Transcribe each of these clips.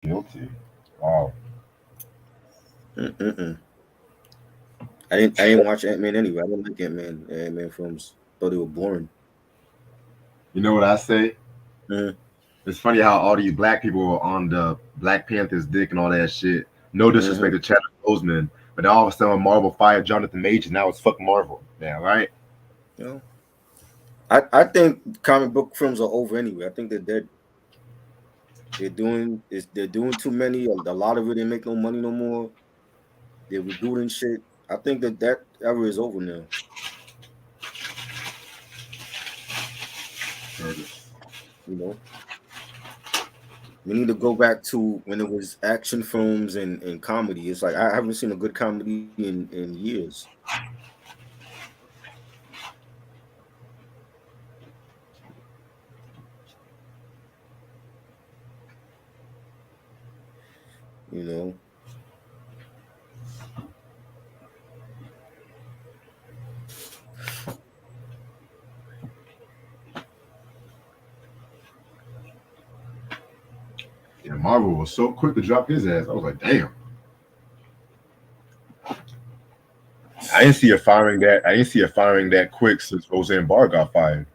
Guilty. Wow. Mm-mm. I didn't watch Ant Man anyway. I didn't like Ant Man films. Thought they were boring. You know what I say? Mm, It's funny how all these black people were on the Black Panther's dick and all that shit. No mm-hmm. disrespect to Chadwick Boseman, but then all of a sudden Marvel fired Jonathan Majors. Now it's fuck Marvel. Yeah, right. You know, I think comic book films are over anyway. I think they're dead. They're doing too many. A lot of it didn't make no money no more. They're rebooting shit. I think that era is over now. Curtis. You know, we need to go back to when it was action films and comedy. It's like I haven't seen a good comedy in years. You know, Yeah, Marvel was so quick to drop his ass. I was like, damn. I didn't see a firing that. I didn't see a firing that quick since Roseanne Barr got fired.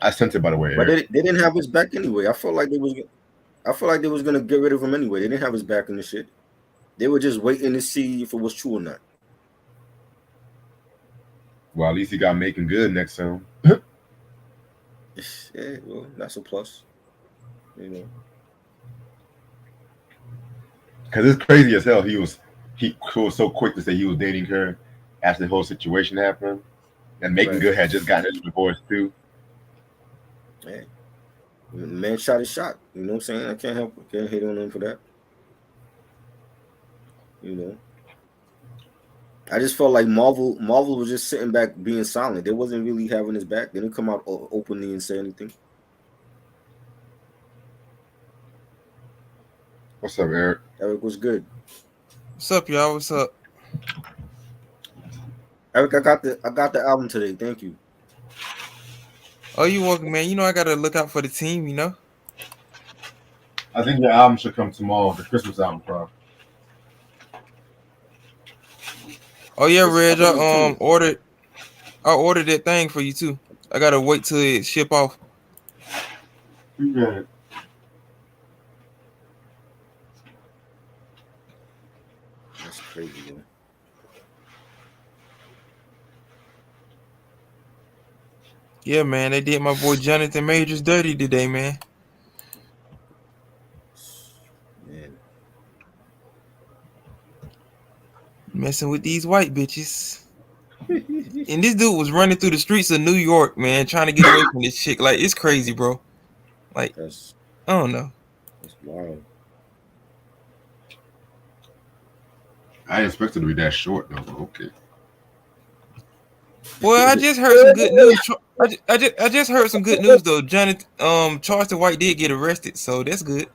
I sent it by the way, but Eric. they didn't have his back anyway. I feel like they was gonna get rid of him anyway. They didn't have his back in the shit. They were just waiting to see if it was true or not. Well, at least he got making good next to him. Yeah, well, that's a plus. You know. Because it's crazy as hell. He was so quick to say he was dating her after the whole situation happened. And Making Right. Good had just gotten his divorce too. Hey, the man shot his shot. You know what I'm saying? I can't help. Can't hate on him for that. You know. I just felt like Marvel was just sitting back being silent. They wasn't really having his back. They didn't come out openly and say anything. What's up, Eric? Eric was good. What's up, y'all? What's up? Eric, I got the album today. Thank you. Oh, you welcome, man. You know I gotta look out for the team. You know. I think the album should come tomorrow. The Christmas album, bro. Oh yeah, I Reg. think it's I two. ordered. I ordered that thing for you too. I gotta wait till it ship off. Yeah. That's crazy, yo. Yeah, man. They did my boy Jonathan Majors dirty today, man. Man, Messing with these white bitches. And this dude was running through the streets of New York, man, trying to get away from this chick. Like, it's crazy, bro. Like, that's I don't know. that's wild. I didn't expect it to be that short though. But okay. Well, I just heard some good news. I just heard some good news though. Jonathan, Charleston White did get arrested, so that's good.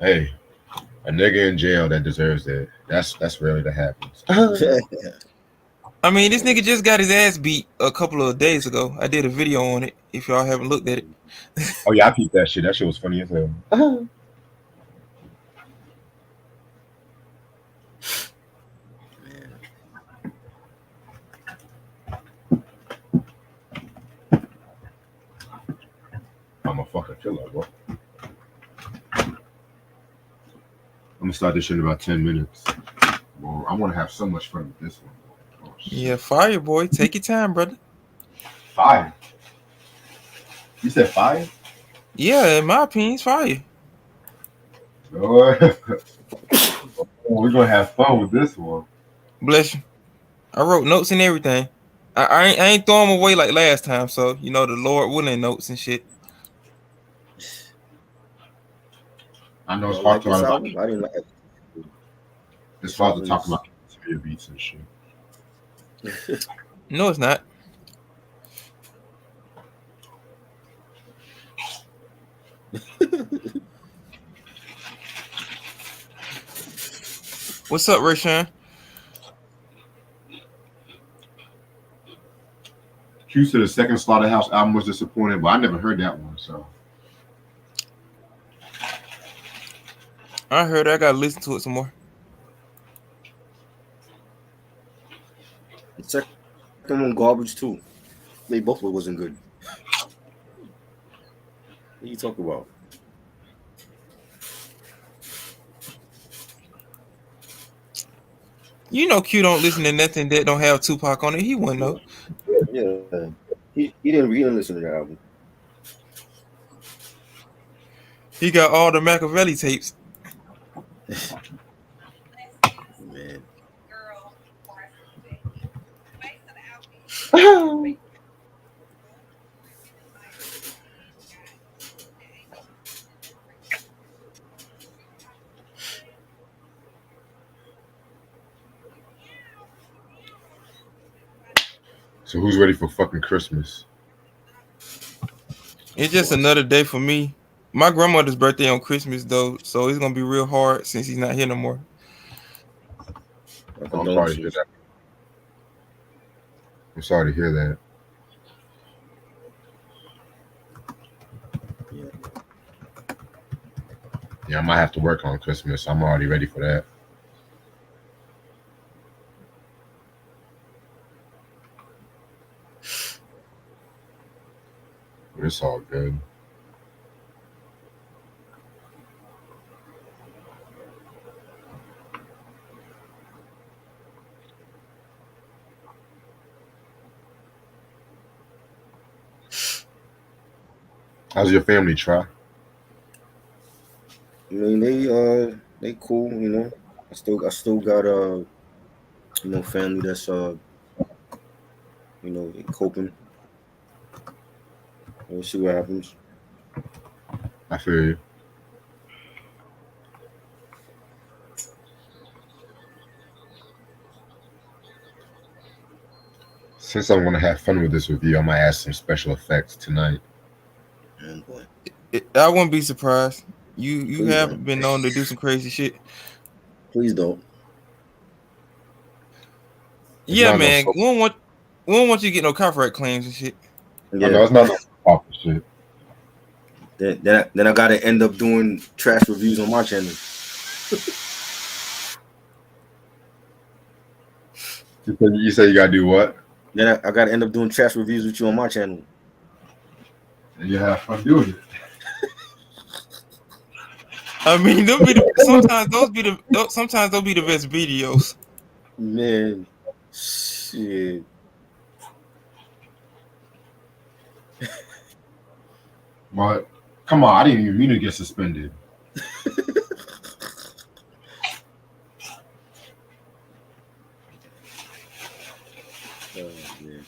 Hey, a nigga in jail that deserves it. That's rarely that happens. I mean, this nigga just got his ass beat a couple of days ago. I did a video on it. If y'all haven't looked at it. Oh yeah, I peeped that shit. That shit was funny as hell. Man, I'm a fucking killer, bro. I'm gonna start this shit in about 10 minutes. Well, I want to have so much fun with this one. Oh Yeah, shit! fire boy. Take your time, brother. Fire. You said fire? Yeah, in my opinion, it's fire. Lord. We're gonna have fun with this one. Bless you. I wrote notes and everything. I ain't throw them away like last time, so you know the Lord willing notes and shit. I know it's y'all hard like to this talk about. album? I didn't like It's this hard to album. talk Is about interior beats and shit. No, it's not. What's up, Rashawn? Q said the second Slaughterhouse album was disappointing, but I never heard that one. So I heard I gotta listen to it some more. The second one garbage too. They both wasn't good. What you talk about? You know, Q don't listen to nothing that don't have Tupac on it. He wouldn't know. Yeah, he didn't listen to the album. He got all the Machiavelli tapes. Man, so who's ready for fucking Christmas? It's just another day for me. My grandmother's birthday on Christmas though, so it's gonna be real hard since he's not here no more. I'm sorry to hear that. I'm sorry to hear that. Yeah. Yeah, I might have to work on Christmas. I'm already ready for that. It's all good. How's your family, Try? I mean, they cool, you know. I still got family that's they coping. We'll see what happens. I feel you. Since I'm gonna have fun with this review, I might add some special effects tonight. And boy, I wouldn't be surprised. You please have don't. been known to do some crazy shit. Please don't. It's Yeah, not no man. so. We don't want you to get no copyright claims and shit. Oh, no, Yeah. it's not no pop shit. Then I gotta end up doing trash reviews on my channel. You say you gotta do what? Then I gotta end up doing trash reviews with you on my channel. And you have fun doing it. I mean, sometimes those be the best videos. Man, shit. But come on, I didn't even mean to get suspended. Oh, man.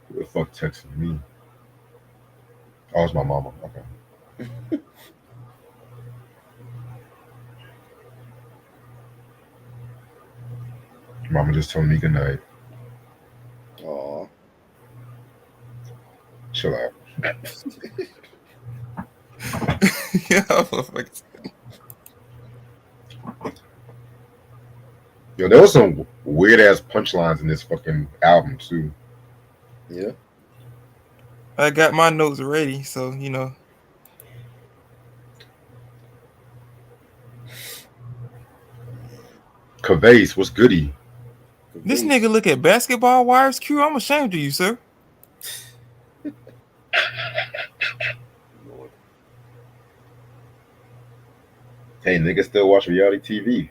Who the fuck texting me? Oh, it's my mama. Okay. Mama just told me good night. Aw. Chill out. Yeah, Yo, there was some weird ass punchlines in this fucking album too. Yeah. I got my notes ready, so you know. Cavase, what's goody? This nigga look at basketball wires, Q. I'm ashamed of you, sir. Lord. Hey, niggas still watch reality TV.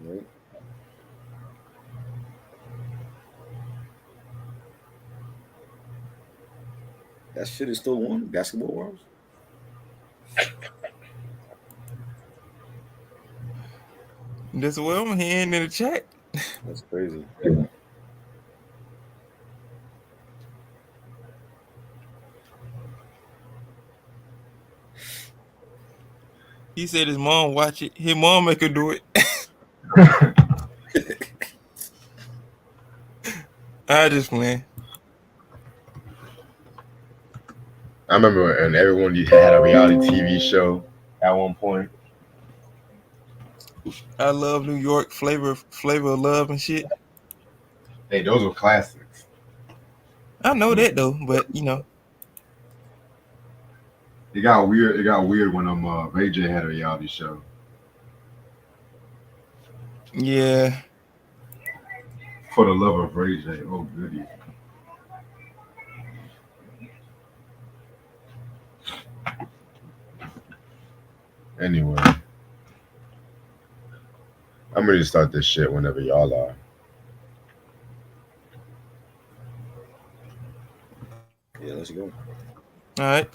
Right. That shit is still on Basketball Wars. That's what I'm hearing in the chat. That's crazy. He said his mom watch it. His mom make her do it. I just playing. I remember when everyone had a reality TV show at one point. I love New York, flavor of love and shit. Hey, those were classics. I know that though, but you know, It got weird. It got weird when Ray J had a reality show. yeah. For the love of Ray J. Oh goody. Anyway, I'm ready to start this shit whenever y'all are. Yeah, let's go. All right.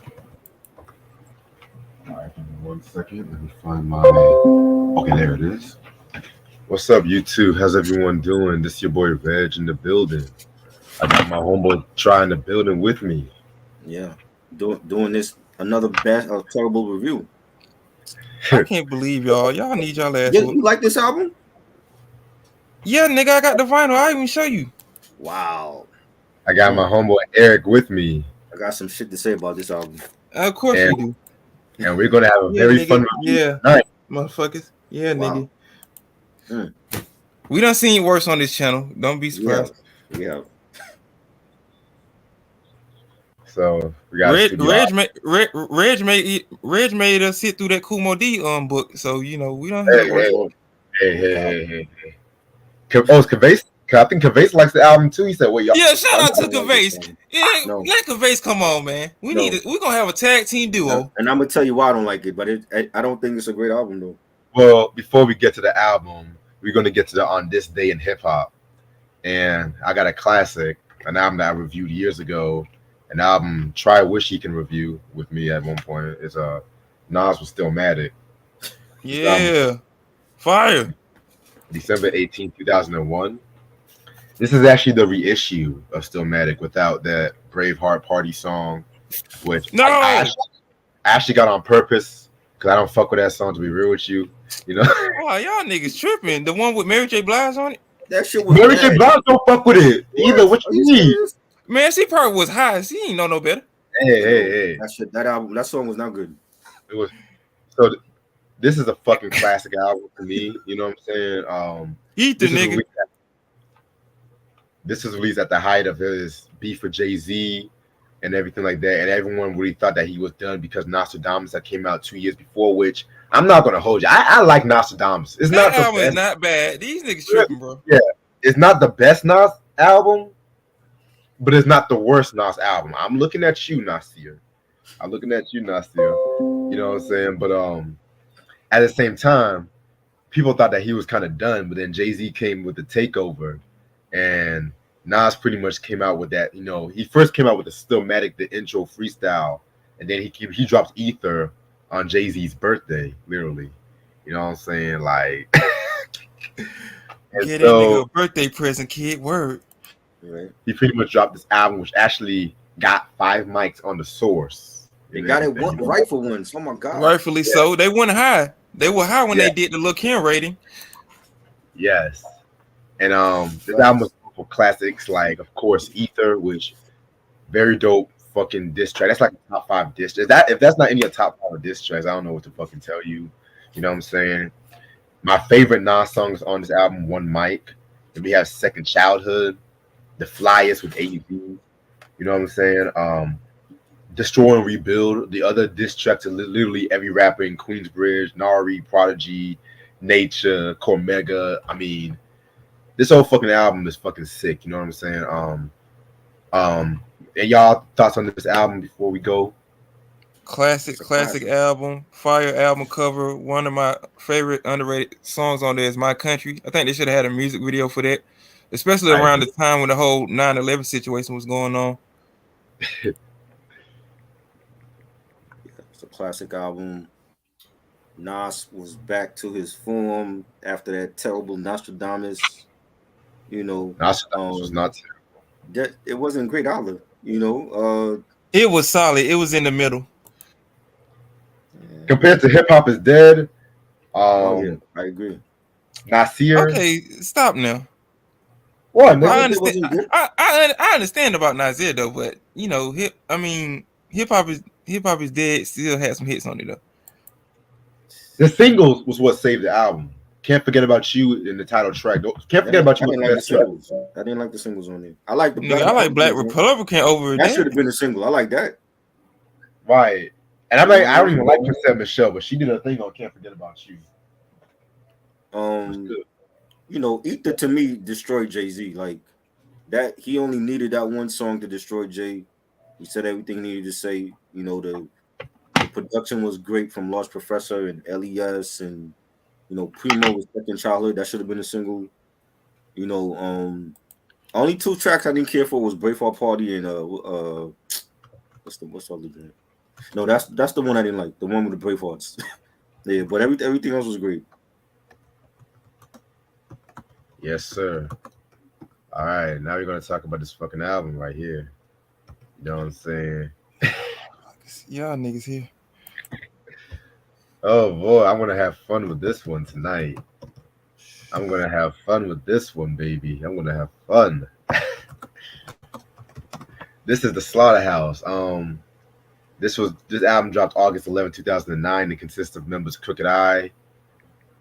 All right, give me 1 second. Let me find my. Okay, there it is. What's up, YouTube? How's everyone doing? This your boy Reg in the building. I got my homeboy Try in the building with me. Yeah, doing this another bad terrible review. I can't believe y'all. Y'all need y'all ass. Yeah, you like this album? Yeah, nigga, I got the vinyl. I even show you. Wow. I got my homeboy Eric with me. I got some shit to say about this album. Of course And- you do. And we're gonna have a Yeah, very nigga. fun review Yeah, tonight. motherfuckers. Yeah, Wow. nigga. We done seen worse on this channel. Don't be surprised. Yeah. So we got a studio. Reg made us sit through that Kumo D book. So you know we don't have worse. Hey. Oh, it's Kavase. I think Kavase likes the album too. He said, "Wait, y'all." Yeah, shout out to don't like this Kavase. one. Yeah, No. let Kavase come on, man. We're gonna have a tag team duo. And I'm gonna tell you why I don't like it, but I don't think it's a great album though. Well, before we get to the album, we're gonna get to the On This Day in Hip Hop, and I got a classic, an album that I reviewed years ago, an album Try Wish He Can review with me at one point. Is Nas Was Stillmatic. Yeah, fire. December 18th, 2001. This is actually the reissue of Stillmatic without that Braveheart Party song, which No. I actually got on purpose because I don't fuck with that song, to be real with you. You know, Oh, y'all niggas tripping. The one with Mary J. Blige on it. That shit was Mary bad. J. Blige don't fuck with it either. What Are you you need? serious? Man, she probably was high. She ain't know no better. Hey. That song was not good. It was so. This is a fucking classic album for me. You know what I'm saying? Eat the nigga. This is released at the height of his beef with Jay-Z and everything like that, and everyone really thought that he was done because Nostradamus that came out 2 years before. Which I'm not gonna hold you. I like Nostradamus. It's That not the album is best. not bad. These niggas tripping, bro. Yeah, it's not the best Nas album, but it's not the worst Nas album. I'm looking at you, Nasir. I'm looking at you, Nasir. You know what I'm saying? But at the same time, people thought that he was kind of done, but then Jay-Z came with the takeover, and Nas pretty much came out with that. You know, he first came out with the Stillmatic, the intro freestyle, and then he drops Ether on Jay-Z's birthday, literally. You know what I'm saying? Like, and Get that nigga a birthday present, kid. Word. Right. he pretty much dropped this album, which actually got 5 mics on the source. They got it right for once. Oh my god. Rightfully so. They went high. They were high when Yeah. they did the Look Here rating. Yes. And this album was full of classics, like of course Ether, which very dope fucking diss track. That's like a top 5 diss track. If that's not in your top 5 diss tracks, I don't know what to fucking tell you. You know what I'm saying? My favorite Nas songs on this album, One Mic. Then we have Second Childhood, The Flyest with AZ. You know what I'm saying? Destroy and Rebuild, the other diss track to literally every rapper in Queensbridge, Nari, Prodigy, Nature, Cormega. I mean, this whole fucking album is fucking sick. You know what I'm saying? And y'all thoughts on this album before we go? Classic album. Fire album cover. One of my favorite underrated songs on there is My Country. I think they should have had a music video for that, especially around the time when the whole 9/11 situation was going on. It's a classic album. Nas was back to his form after that terrible Nostradamus. You know, Nostradamus was not that it wasn't great either. You know, it was solid. It was in the middle. yeah. compared to Hip Hop Is Dead, Oh yeah, I agree. Nasir. Okay, stop now. What, Hip Hop I nigga? Is Dead understand. wasn't good. I understand about Nasir though, but you know, hip hop is dead. Still had some hits on it though. The singles was what saved the album. Can't Forget About You in the title track. Can't Forget About I You was didn't the like the best track. singles. I didn't like the singles on there. I like the Nigga, Black I like Black Republican. Republican over That should that. have been a single. I like that. Right. And I'm You like, know I what I don't mean? even like Cassette Michelle, but she did her thing on Can't Forget About You. It was Um, good. you know, Ether to me destroyed Jay-Z. Like that, he only needed that one song to destroy Jay. He said everything he needed to say. You know, the production was great from Lost Professor and LES, and you know, Primo was Second Childhood. That should have been a single. You know, only two tracks I didn't care for was Braveheart Party and what's the other band? No, that's the one I didn't like. The one with the Bravehearts. Yeah, but everything else was great. Yes, sir. All right, now we're gonna talk about this fucking album right here. You know what I'm saying? Y'all niggas here. Oh boy, I'm gonna have fun with this one tonight. I'm gonna have fun with this one, baby. I'm gonna have fun. This is the Slaughterhouse. This album dropped August 11, 2009. It consists of members Crooked Eye,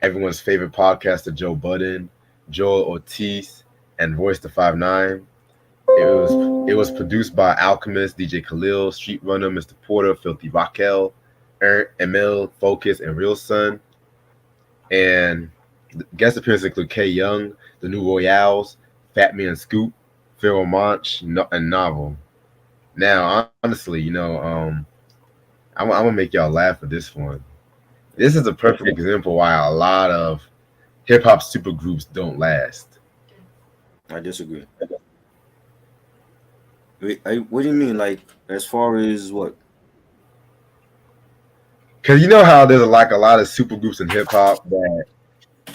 everyone's favorite podcaster Joe Budden, Joel Ortiz, and Voice the 5'9". It was produced by Alchemist, DJ Khalil, Street Runner, Mr. Porter, Filthy Raquel, Emil, Focus, and Real Son. And guest appearances include K Young, The New Royales, Fat Man Scoop, Pharaoh Monch, and Novel. Now, honestly, I'm gonna make y'all laugh with this one. This is a perfect example why a lot of hip hop supergroups don't last. I disagree. Wait, what do you mean? Like as far as what? Cause you know how there's a lot of supergroups in hip hop that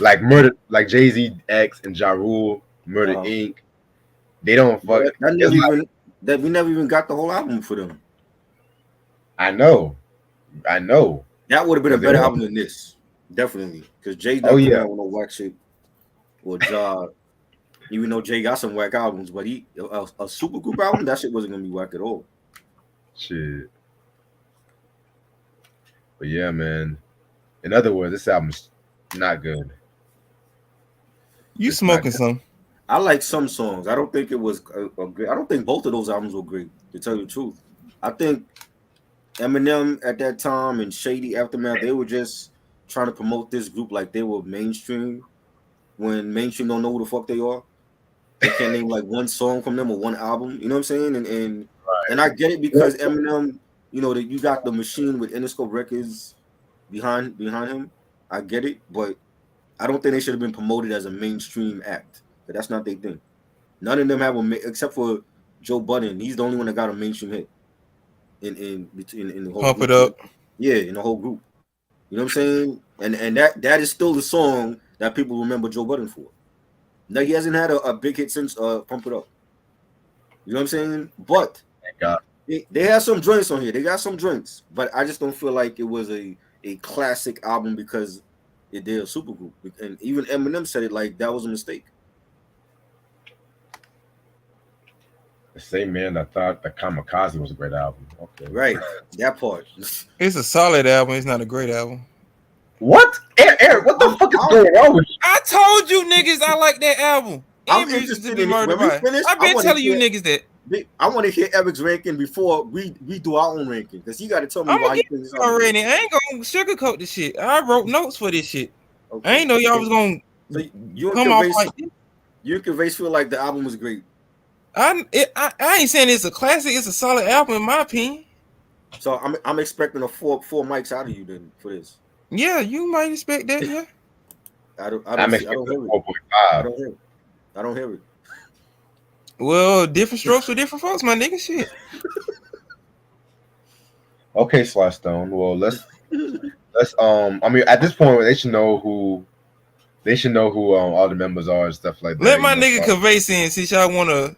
like Murder, like Jay Z X and Ja Rule, Murder Uh, Inc. They don't fuck. that It's never like, even that we never even got the whole album for them. I know, I know. That would have been a But they better don't. album than this, definitely. Because Jay's Oh not coming yeah, out with no whack shit or Ja. Even though Jay got some whack albums, but a super group album that shit wasn't gonna be whack at all. shit. But yeah, man. In other words, this album's not good. You It's not smoking good. some? I like some songs. I don't think it was a great. I don't think both of those albums were great. To tell you the truth, I think Eminem at that time and Shady Aftermath, they were just trying to promote this group like they were mainstream. When mainstream don't know who the fuck they are, they can't name like one song from them or one album. You know what I'm saying? And I get it because Eminem, you know that you got the machine with Interscope Records behind him. I get it, but I don't think they should have been promoted as a mainstream act. But that's not their thing. None of them have except for Joe Budden. He's the only one that got a mainstream hit in the whole Pump group. it up. Yeah, in the whole group. You know what I'm saying? And that is still the song that people remember Joe Budden for. Now he hasn't had a big hit since Pump It Up. You know what I'm saying? But Thank God. they have some joints on here. They got some joints, but I just don't feel like it was a classic album because they're a supergroup. And even Eminem said it like that was a mistake. The same man that thought that Kamikaze was a great album. Okay. Right, that part. It's a solid album. It's not a great album. What? Eric, what the fuck is going on with you? I told you niggas I like that album. I'm And Music to interested Be in it. Murdered When we by. finish, I've I been wanna telling you hear- niggas that. I want to hear Eric's ranking before we do our own ranking because he got to tell me I'm why gonna he get thinks you already. I ain't gonna sugarcoat this shit. I wrote notes for this shit. I ain't know y'all was gonna So you and come off Gervais, like this. you and Gervais feel like the album was great. I ain't saying it's a classic. It's a solid album in my opinion. So I'm expecting a four mics out of you then for this. Yeah, you might expect that. Yeah. I don't I'm hear expecting it. 4.5. I don't hear it. Well, different strokes for different folks, my nigga. Shit. Okay, Sly Stone. Well, let's. I mean, at this point, they should know who all the members are and stuff like that. Let my you know, nigga so- convey in since y'all wanna,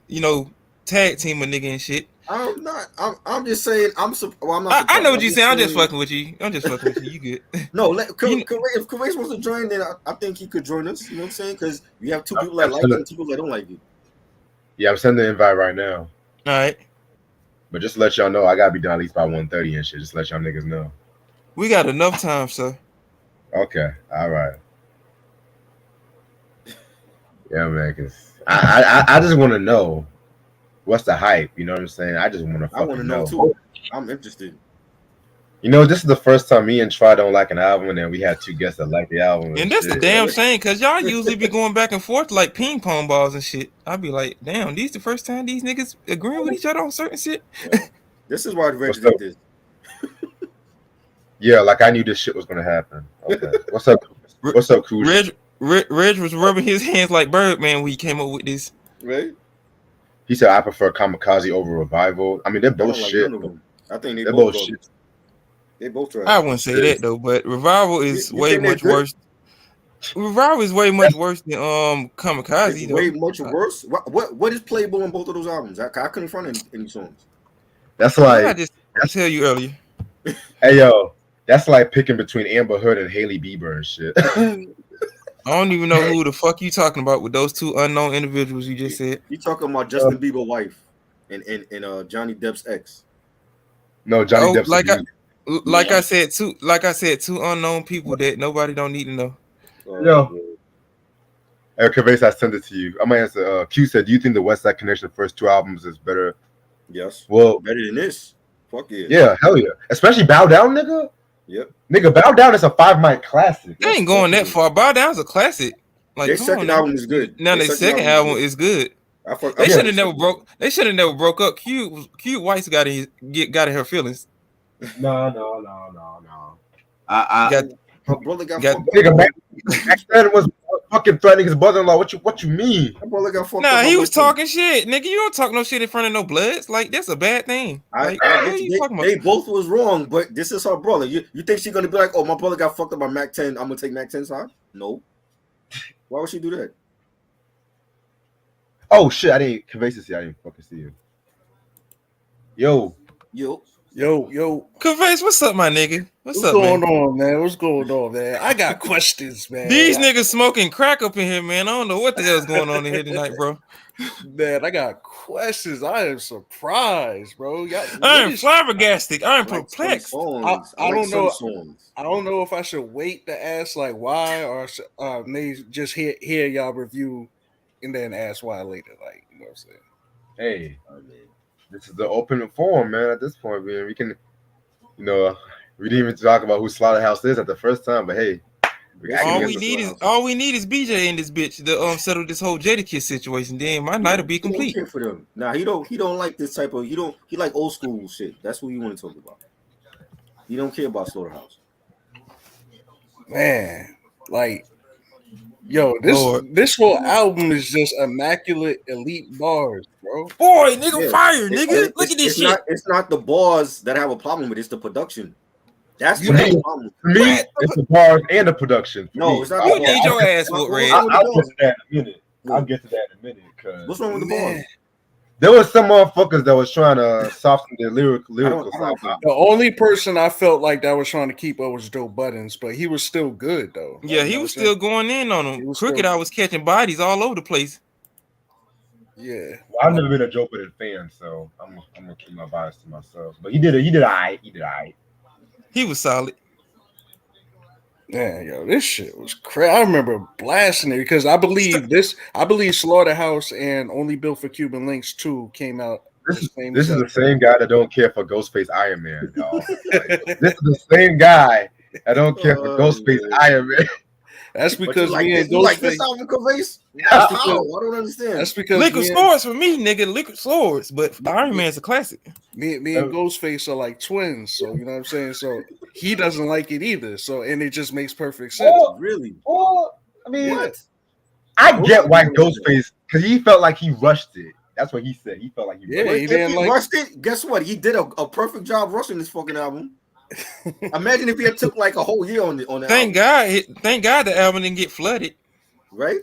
tag team a nigga and shit. I'm not. I'm just saying. I'm not. I know what you're saying. I'm just saying, fucking with you. You good? No, You if Kavase wants to join, then I think he could join us. You know what I'm saying? Because you have two people that like it and two people that don't like it. Yeah, I'm sending the invite right now. All right. But just to let y'all know, I gotta be done at least by 1:30 and shit. Just to let y'all niggas know. We got enough time, sir. Okay. All right. Yeah, man. Cause I just want to know what's the hype. You know what I'm saying? I just want to. I want to know too. I'm interested. You know, this is the first time me and Try don't like an album, and then we had two guests that like the album. And that's the damn shame, because y'all usually be going back and forth like ping pong balls and shit. I'd be like, damn, these the first time these niggas agreeing with each other on certain shit. Yeah. This is why Reg did this. Yeah, like I knew this shit was gonna happen. Okay. What's up? What's up, Cool? Reg was rubbing his hands like Birdman when he came up with this. Right? He said, I prefer Kamikaze over Revival. I mean, they're both shit. I think they're both shit. They both try. I wouldn't say that though, but Revival is way much worse. Revival is way much worse than Kamikaze. Way much worse. What is playable on both of those albums? I couldn't find any songs. That's like I tell you earlier. Hey yo, that's like picking between Amber Heard and Hailey Bieber and shit. I don't even know who the fuck you talking about with those two unknown individuals you just said. You talking about Justin Bieber's wife and Johnny Depp's ex? No, Johnny Depp's like I said, two unknown people that nobody don't need to know. Yo. Hey, Kavase, I sent it to you. I'm gonna answer. Q said, do you think the West Side Connection first two albums is better? Yes. Well, better than this. Fuck yeah. Yeah, hell yeah. Especially Bow Down, nigga. Yep. Nigga, Bow Down is a 5 mic classic. They ain't going that far. Bow Down's a classic. Like their second album is good. Now their second album is good. They should have never broke. They should have never broke up. Cute White's got in her feelings. No. My brother got nigga, Max was fucking threatening his brother-in-law. What you mean? My brother got fucked up. Nah, he was talking shit, nigga. You don't talk no shit in front of no bloods. Like that's a bad thing. They both was wrong, but this is her brother. You think she's gonna be like, oh, my brother got fucked up by Mac 10? I'm gonna take Mac 10's side? No. Why would she do that? Oh shit! I didn't fucking see you. Yo. Kavase, what's up, my nigga? What's going on, man? What's going on, man? I got questions, man. These niggas smoking crack up in here, man. I don't know what the hell's going on in here tonight, bro. Man, I got questions. I am surprised, bro. I am flabbergasted. I am perplexed. I don't know. I don't know if I should wait to ask like why, or maybe just hear y'all review and then ask why later. Like, you know what I'm saying? Hey, this is the open forum, man. At this point, man, we can, we didn't even talk about who Slaughterhouse is at the first time, but hey, all we need is BJ in this bitch to settle this whole Jadakiss situation. Then my night will be complete. He don't care for them. Nah, he don't like this type of. He like old school shit. That's what you want to talk about. He don't care about Slaughterhouse. Man, like, yo, this whole album is just immaculate elite bars, bro. Boy, nigga, fire, nigga. Look at this shit. It's not the bars that I have a problem with. It's the production. That's what I have a problem with. For me, it's the bars and the production. No, it's not. You need your ass whooped, Red. I'll get to that in a minute. Cause what's wrong with the bars? There was some motherfuckers that was trying to soften their lyrical side. The only person I felt like that was trying to keep up was Joe Buttons, but he was still good though. Yeah, he was still going in on him. Crooked, I was catching bodies all over the place. Yeah, well, I've never been a Joe Budden fan, so I'm gonna keep my bias to myself. But he did all right. He was solid. Yeah, yo, this shit was crazy. I remember blasting it because I believe Slaughterhouse and Only Built for Cuban Links 2 came out. This is the same guy that don't care for Ghostface Iron Man, y'all. This is the same guy that don't care for Ghostface Iron Man. That's because me and Ghostface like this album, Kavase? I don't understand. That's because Liquid Swords for me, nigga. Liquid Swords, but Iron Man's a classic. Me and Ghostface are like twins, so you know what I'm saying. So he doesn't like it either. So and it just makes perfect sense. Really? I mean, I get why Ghostface, because he felt like he rushed it. That's what he said. He felt like he rushed it. Guess what? He did a perfect job rushing this fucking album. Imagine if he had took like a whole year on the Thank God the album didn't get flooded. Right?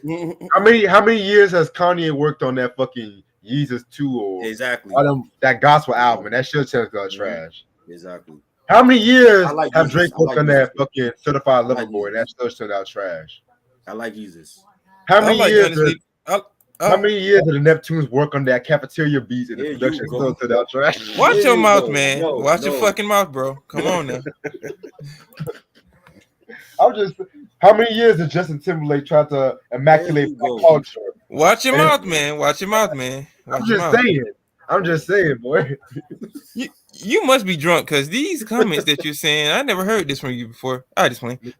How many years has Kanye worked on that fucking Yeezus 2 or Exactly. That gospel album, and that shit sounds like trash. Exactly. How many years like have Yeezus. Drake worked on that fucking Certified Lover Boy, and that still turned out trash? I like Yeezus. How many years? honestly, How many years did the Neptunes work on that Cafeteria Beats and the production still turned out trash? Watch your mouth, man. Watch your fucking mouth, bro. Come on now. How many years did Justin Timberlake try to immaculate my culture? Watch your mouth, man. Watch your mouth, man. I'm just saying, boy. You must be drunk because these comments that you're saying, I never heard this from you before. I just playing.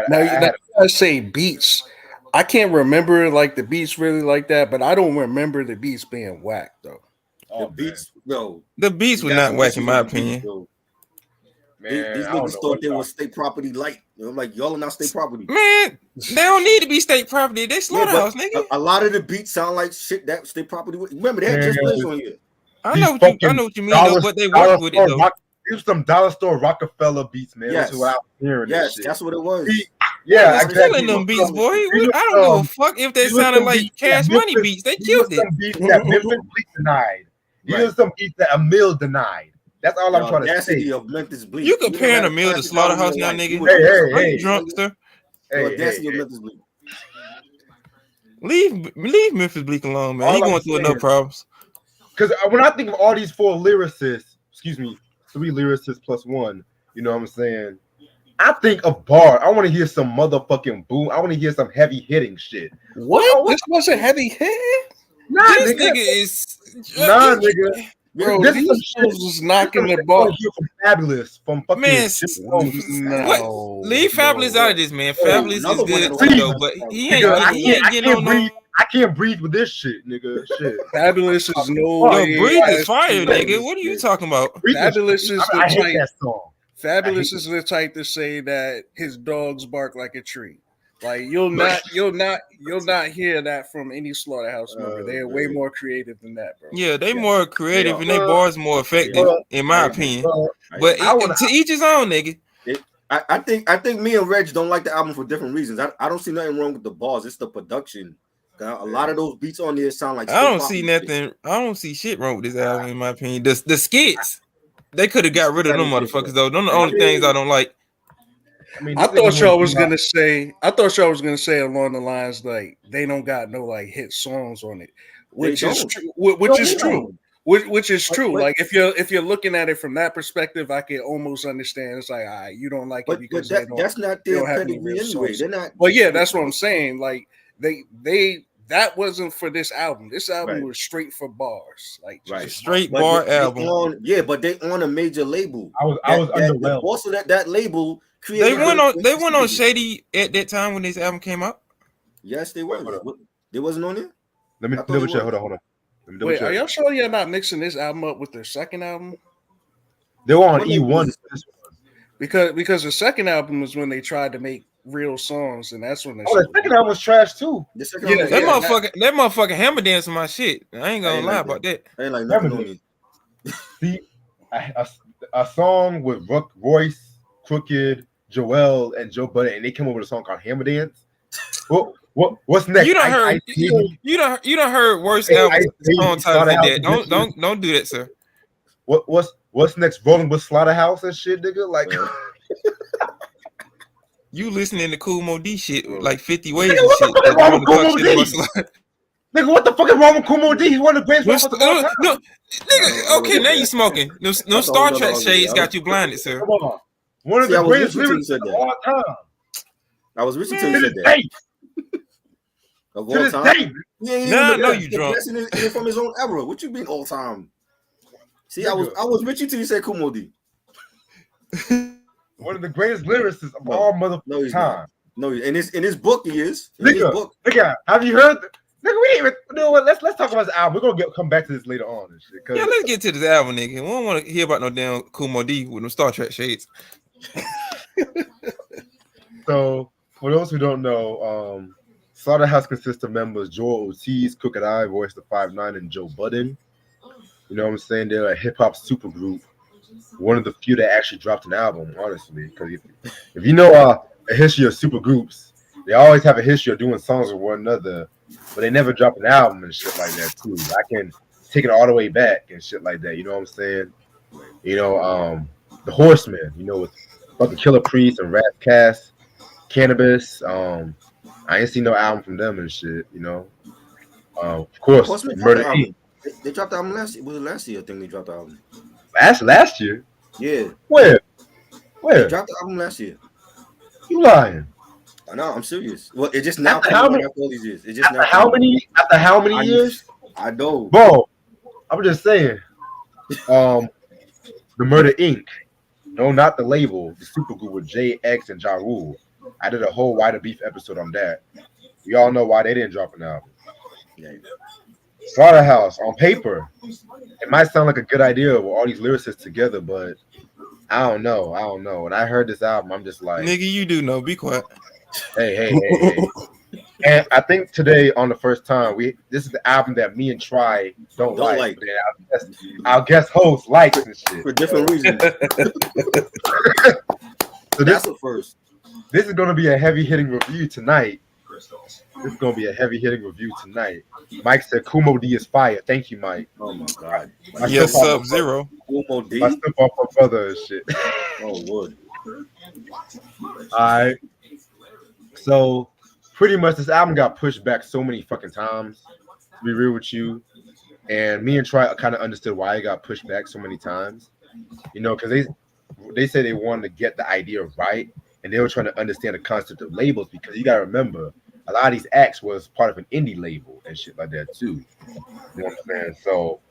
Now I say beats. I can't remember like the beats really like that, but I don't remember the beats being whack though. The beats were not whack in my opinion. Man, these niggas thought they were state property light. I'm like, y'all are not state property. Man, they don't need to be state property. They Slaughterhouse, nigga. A lot of the beats sound like shit that state property. Remember, they had just plays on here. I know what you mean, though, but they work with it though. These some dollar store Rockefeller beats, man. Yes, that's what I'm hearing. Yes, that's what it was. Yeah, exactly. Killing them beats, boy. I don't give a fuck if they sounded like Cash Money beats. They killed it. Some beats that Memphis Bleak denied. These are some beats that Emil denied. That's all I'm trying to say. Of Memphis Bleak. You comparing Emil to Slaughterhouse now, nigga? Hey, drunk, sir? Of Memphis Bleak. Leave Memphis Bleak alone, man. He going through it, no problems. Because when I think of all these 4 lyricists, 3 lyricists plus 1, you know what I'm saying? I think of bar. I want to hear some motherfucking boom. I want to hear some heavy hitting shit. What? This wasn't heavy hitting? Nah, this nigga is. Nah, nigga. Bro, this was knocking the ball. From Fabulous, from fucking. Man, what? Leave Fabulous out of this, man. Fabulous is good too, though, but he ain't getting on no. I can't breathe with this shit, nigga. Shit. Fabulous is no. Yo, breathe is fire, nigga. What are you talking about? Fabulous is the I hate that song. Fabulous is the type to say that his dogs bark like a tree. Like you'll not hear that from any Slaughterhouse member. They're way more creative than that, bro. Yeah, they more creative and their bars more effective, in my opinion. But to each his own, nigga. I think me and Reg don't like the album for different reasons. I don't see nothing wrong with the bars. It's the production. A lot of those beats on there sound like. I don't see nothing. I don't see shit wrong with this album, in my opinion. The skits, they could have got rid of them motherfuckers though. Those are the only things I don't like. I thought y'all was gonna say along the lines like they don't got no like hit songs on it, which is true. Which is true. Like if you're looking at it from that perspective, I can almost understand. It's like, all right, you don't like it because that's not their pedigree anyway. They're not. Well, yeah, that's what I'm saying. Like they that wasn't for this album. This album was straight for bars, like straight bar album. But they on a major label. I was underwhelmed. Also, that label. They went on Shady at that time when this album came out. Yes, they were. They wasn't on there. Let me double check. Hold on. Wait, are y'all sure you're not mixing this album up with their second album? They were on E1. Because the second album was when they tried to make real songs, and that's when they. The second album was trash too. That motherfucking hammer dancing my shit. I ain't gonna lie about that. I ain't like nothing on me. See, a song with Royce, Crooked, Joel, and Joe Budden, and they came up with a song called Hammer Dance. What's next? You done heard you done heard worse albums song titles than that. Don't do that, sir. What's next? Rolling with Slaughterhouse and shit, nigga. Like you listening to Cool Mo D shit like 50 ways and shit. Nigga, what the fuck is wrong with Cool Mo D? He's one of the greatest rappers of all time. Nigga, okay, now you smoking. No Star Trek shades got you blinded, sir. Come on. One of the greatest lyrics of all time. I was wishing till you said that. Of all time? No, you drunk. From his own era. What you mean all time? See, I was with you till you said Kumo D. One of the greatest lyricists of all motherfucking time. No, in his book he is. Nigga, have you heard? Nigga, we didn't even. You know what? Let's talk about this album. We're gonna come back to this later on and shit. Yeah, let's get to this album, nigga. We don't want to hear about no damn Kumo D with no Star Trek shades. So, for those who don't know, Slaughterhouse consists of members Joel Ortiz, Crooked I, Voice the 5'9", and Joe Budden. You know what I'm saying? They're a hip hop supergroup. One of the few that actually dropped an album, honestly. Because if you know a history of supergroups, they always have a history of doing songs with one another but they never drop an album and shit like that too. I can take it all the way back and shit like that. You know what I'm saying? You know, the Horsemen. You know, with fucking Killer Priest and Rat Cast, Cannabis. I ain't seen no album from them and shit. You know, of course, Horsemen Murder dropped the Inc. album. They dropped the album last year. Was it last year? I think they dropped the album. Last year. Yeah. Where? They dropped the album last year. You lying? No, I'm serious. Well, it just now After how many? after all these years. It just After how many? After how many years? I know, Bro, I'm just saying. The Murder Inc. No, not the label. The Supergroup with JX and Ja Rule. I did a whole Why the Beef episode on that. We all know why they didn't drop an album. Yeah. Slaughterhouse on paper, it might sound like a good idea with all these lyricists together, but I don't know. When I heard this album, I'm just like, nigga, you do know. Be quiet. Hey. And I think today, on the first time, this is the album that me and Try don't like. Our guest host likes and shit for different reasons. So that's the first. This is going to be a heavy hitting review tonight. Mike said Kumo D is fire. Thank you, Mike. Oh my god. Yes, Sub-Zero. Kumo D. My stuff off my brother and shit. Oh Lord. All right. So pretty much this album got pushed back so many fucking times, to be real with you. And me and Try kind of understood why it got pushed back so many times. You know, because they said they wanted to get the idea right, and they were trying to understand the concept of labels, because you gotta remember a lot of these acts was part of an indie label and shit like that too. You know what I'm saying? So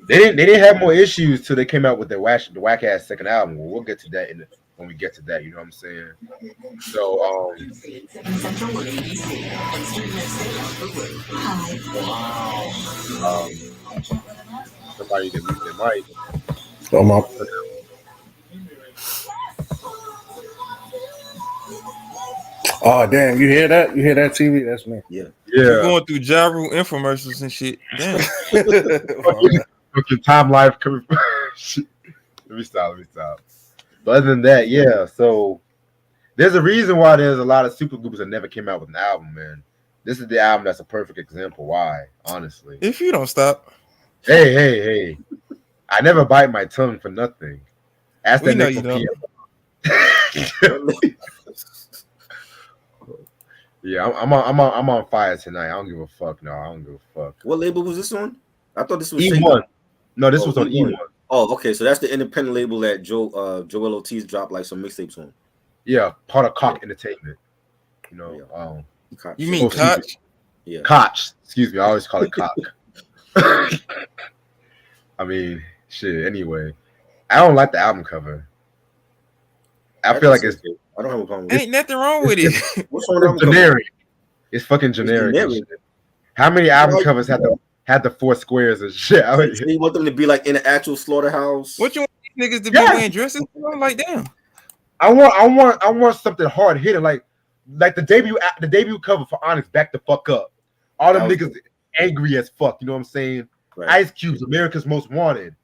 they didn't have more issues till they came out with the whack ass second album. Well, we'll get to that when we get to that. You know what I'm saying? So somebody that mute their mic. Come on. Oh damn! You hear that? You hear that TV? That's me. Yeah. You're going through Ja Rule infomercials and shit. Damn. Fucking time life coming. Let me stop. But other than that, yeah. So there's a reason why there's a lot of supergroups that never came out with an album, man. This is the album that's a perfect example. Why? Honestly. If you don't stop. Hey. I never bite my tongue for nothing. Ask that know you don't. Yeah, I'm on fire tonight. I don't give a fuck. No, I don't give a fuck. What label was this on? I thought this was E1. No, this was on E1. Oh, okay. So that's the independent label that Joel Ortiz dropped like some mixtapes on. Yeah, part of Koch Entertainment. You know, Koch. You mean Koch? Yeah. Koch. Excuse me. I always call it Koch. I mean, shit. Anyway, I don't like the album cover. I feel like it's. I don't have a problem with it. Ain't nothing wrong with it. What's wrong with generic? It's fucking generic. How many album covers had the four squares and shit? So you want them to be like in an actual slaughterhouse? What you want these niggas to be wearing dresses? Like damn. I want something hard hitting, like the debut cover for Onyx. Back the fuck up. All them niggas angry as fuck. You know what I'm saying? Right. Ice Cube's America's Most Wanted.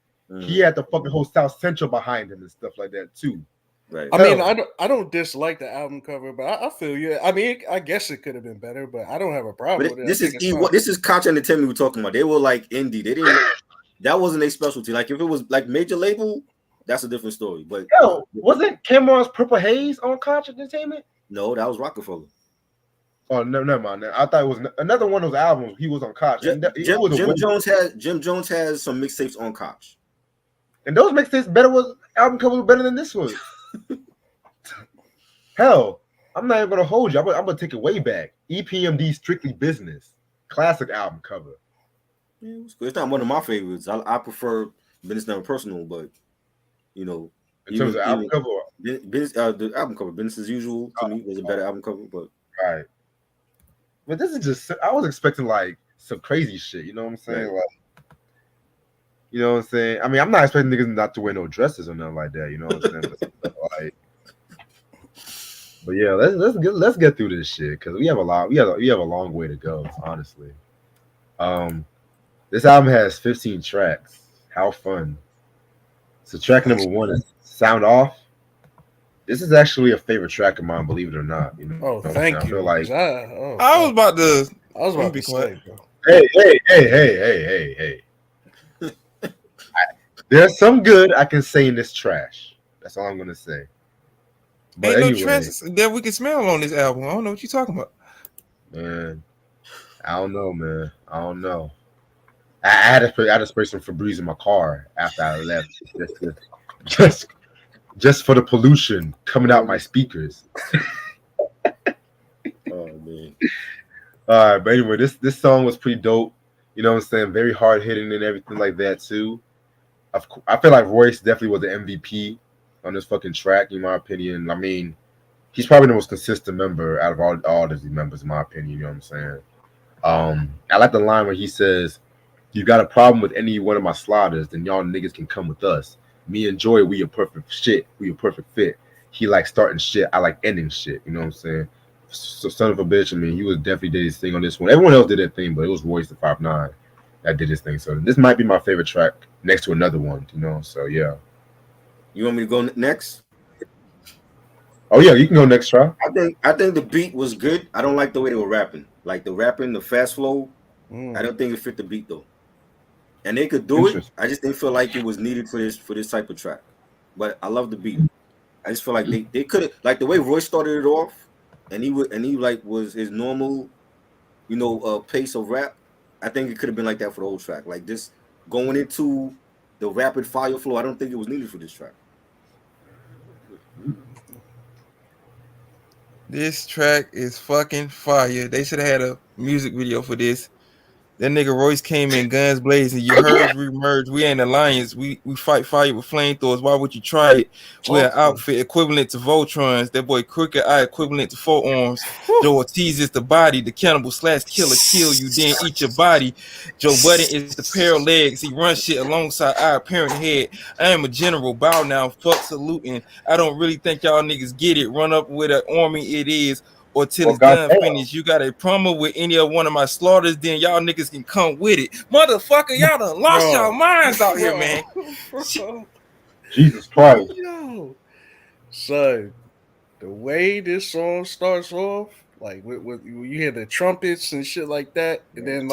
He had the fucking whole South Central behind him and stuff like that too. Right. I mean, I don't dislike the album cover, but I feel you. I mean, I guess it could have been better, but I don't have a problem with it. This is Koch Entertainment we're talking about. They were like indie. They didn't. That wasn't a specialty. Like if it was like major label, that's a different story. But wasn't Cameron's Purple Haze on Koch Entertainment? No, that was Rockefeller. Oh no, never mind. I thought it was another one of those albums. He was on Koch. Jim Jones has some mixtapes on Koch. And those mixtapes album cover was better than this one. Hell, I'm not even gonna hold you. I'm gonna take it way back. EPMD Strictly Business, classic album cover. Yeah, it's not one of my favorites. I prefer Business Never Personal, but you know, in terms of album cover, the album cover, Business as Usual to me was a better album cover. But right, but this is just I was expecting like some crazy shit. You know what I'm saying? Right. Like, you know what I'm saying? I mean, I'm not expecting niggas not to wear no dresses or nothing like that. You know what I'm saying? But yeah, let's get through this shit because we have a long way to go. Honestly, this album has 15 tracks. How fun! So track number 1 is Sound Off. This is actually a favorite track of mine, believe it or not. You know? Oh, thank you. I feel like I was about to I was about to say, bro. Hey. There's some good I can say in this trash. That's all I'm gonna say. But Ain't no anyway, trash that we can smell on this album. I don't know what you're talking about. man, I don't know, man. I don't know. I had to spray some Febreze in my car after I left, just just for the pollution coming out my speakers. Oh man. All right, but anyway, this song was pretty dope. You know what I'm saying? Very hard hitting and everything like that too. I feel like Royce definitely was the MVP on this fucking track, in my opinion. I mean, he's probably the most consistent member out of all of these members, in my opinion. You know what I'm saying? I like the line where he says, "You got a problem with any one of my slaughters, then y'all niggas can come with us. Me and Joy, we a perfect shit. We a perfect fit. He like starting shit. I like ending shit. You know what I'm saying? So son of a bitch. I mean, he was definitely did his thing on this one. Everyone else did their thing, but it was Royce the 5'9" that did his thing. So this might be my favorite track next to another one. You know? So yeah. You want me to go next? Oh yeah, you can go next, try. I think the beat was good. I don't like the way they were rapping. Like the fast flow. I don't think it fit the beat though. And they could do it. I just didn't feel like it was needed for this type of track. But I love the beat. I just feel like they could have, like the way Roy started it off, and he like was his normal, pace of rap. I think it could have been like that for the whole track. Like this going into the rapid fire flow. I don't think it was needed for this track. This track is fucking fire. They should have had a music video for this. That nigga Royce came in guns blazing. You heard we merged. We ain't alliance. We fight fire with flamethrowers. Why would you try it? We're an outfit equivalent to Voltrons. That boy Crooked Eye equivalent to forearms. Joe Ortiz is the body. The cannibal / killer kill you, then eat your body. Joe Budden is the pair of legs. He runs shit alongside our apparent head. I am a general. Bow now. Fuck saluting. I don't really think y'all niggas get it. Run up with an army. It is. Or till it's done finished. You got a promo with any of one of my slaughters, then y'all niggas can come with it. Motherfucker, y'all done lost y'all minds out here, man. Jesus Christ. Yo. So, the way this song starts off, like with you hear the trumpets and shit like that, and then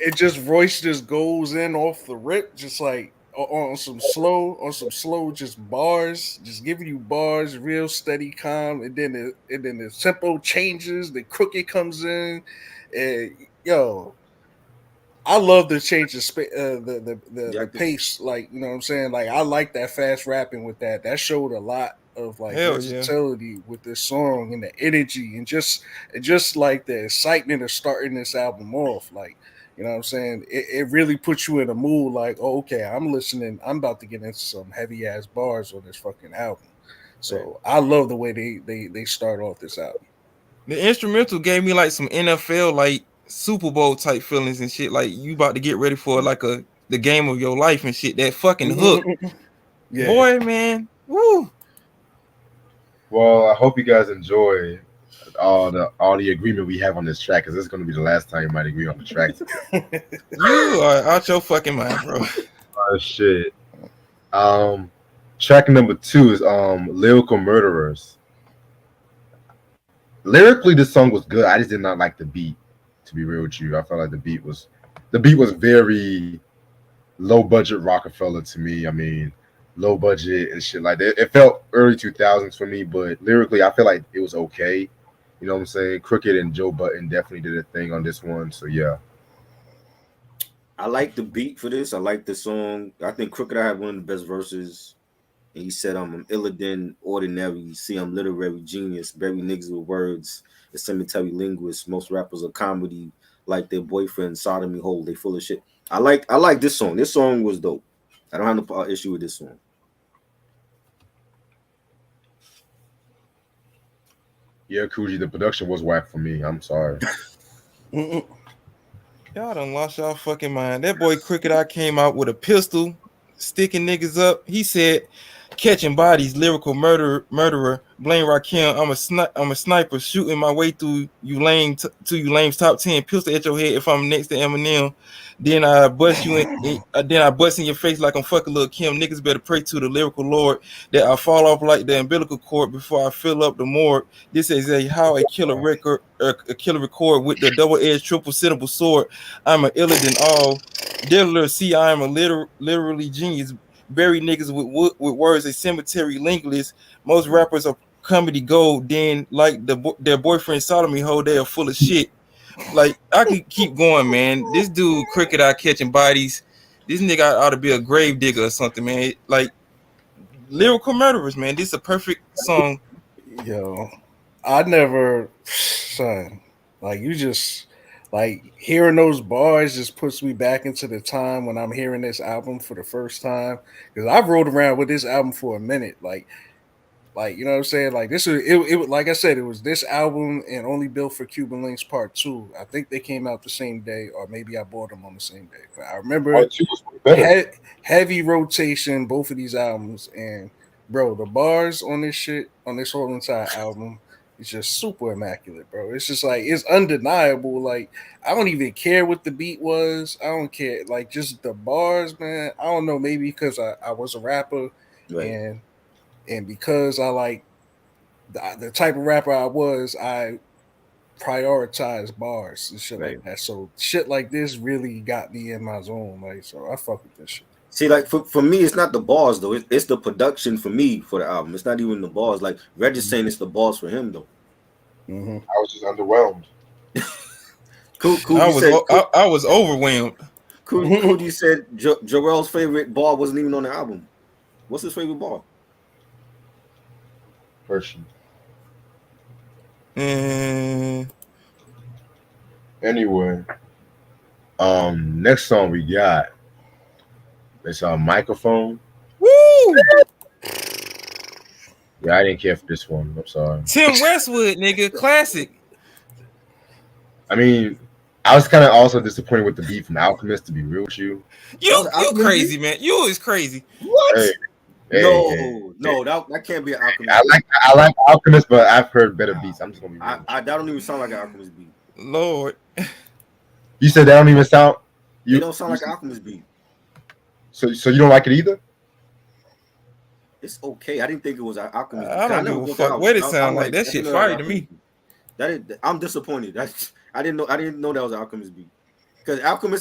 it just Royce just goes in off the rip, just like on some slow just bars, just giving you bars, real steady, calm, and then the tempo changes, the Crooked comes in, and yo, I love the change of the pace, like, you know what I'm saying? Like, I like that fast rapping with that. That showed a lot of like versatility with this song and the energy and just like the excitement of starting this album off. Like, you know what I'm saying? It really puts you in a mood like, oh, okay, I'm listening. I'm about to get into some heavy ass bars on this fucking album. So I love the way they start off this album. The instrumental gave me like some NFL like Super Bowl type feelings and shit. Like you about to get ready for like the game of your life and shit. That fucking hook, boy, man. Woo. Well, I hope you guys enjoy all the agreement we have on this track, because this is going to be the last time you might agree on the track. You are out your fucking mind, bro. Oh shit. Track number 2 is Lyrical Murderers. Lyrically, this song was good. I just did not like the beat, to be real with you. I felt like the beat was very low budget Rockefeller to me. I mean, low budget and shit like that. It felt early 2000s for me, but lyrically, I feel like it was okay. You know what I'm saying? Crooked and Joe Budden definitely did a thing on this one. So yeah. I like the beat for this. I like the song. I think Crooked Eye had one of the best verses. And he said, I'm iller than ordinary. See, I'm literary genius. Bury niggas with words. A cemetery linguist. Most rappers are comedy, like their boyfriend sodomy hole. They full of shit. I like this song. This song was dope. I don't have no issue with this song. Yeah, Kuji, the production was whack for me. I'm sorry. Y'all done lost y'all fucking mind. That boy Crooked Eye came out with a pistol, sticking niggas up. He said, catching bodies, lyrical murderer, blame Rakim. I'm a sniper, shooting my way through you you lame's top 10, pistol at your head if I'm next to Eminem. Then I bust you then I bust in your face like I'm fucking Lil' Kim. Niggas better pray to the lyrical Lord that I fall off like the umbilical cord before I fill up the morgue. This is how a killer record with the double-edged triple syllable sword. I'm a iller than all. Diddler, see, I am a literally genius. Bury niggas with words, a cemetery linguist. Most rappers are comedy gold. Then like their boyfriend sodomy hoe, they are full of shit. Like I could keep going, man. This dude Cricket out catching bodies. This nigga ought to be a grave digger or something, man. Like lyrical murderers, man. This is a perfect song. Yo, I never, son. Like you just like hearing those bars just puts me back into the time when I'm hearing this album for the first time, because I've rolled around with this album for a minute. Like you know what I'm saying? Like this is it. Like I said, it was this album and Only Built for Cuban Links Part 2. I think they came out the same day, or maybe I bought them on the same day. But I remember heavy rotation, both of these albums, and bro, the bars on this shit on this whole entire album. It's just super immaculate, bro. It's just like it's undeniable. Like I don't even care what the beat was. I don't care. Like just the bars, man. I don't know. Maybe because I was a rapper, Right. and because I like the type of rapper I was, I prioritize bars and shit like that. So shit like this really got me in my zone. Like so, I fuck with this shit. See, like for me, it's not the bars though. It's the production for me for the album. It's not even the bars. Like Reg is saying, it's the bars for him though. Mm-hmm. I was just underwhelmed. Cool. I was overwhelmed. Cool. You said Jarrell's favorite bar wasn't even on the album. What's his favorite bar? Person. Anyway, next song we got. It's a Microphone. Woo! Yeah, I didn't care for this one. I'm sorry. Tim Westwood, nigga, classic. I mean, I was kind of also disappointed with the beat from Alchemist, to be real with you. You crazy, man. You is crazy. What? No, that can't be an Alchemist. I like Alchemist, but I've heard better beats. I'm just gonna be real. That don't even sound like an Alchemist beat. Lord. You said that don't even sound. You don't sound like an Alchemist beat. So you don't like it either? It's okay. I didn't think it was an Alchemist. I don't give a fuck what it sound like. That shit fire to me. I'm disappointed. I didn't know that was an Alchemist beat. Because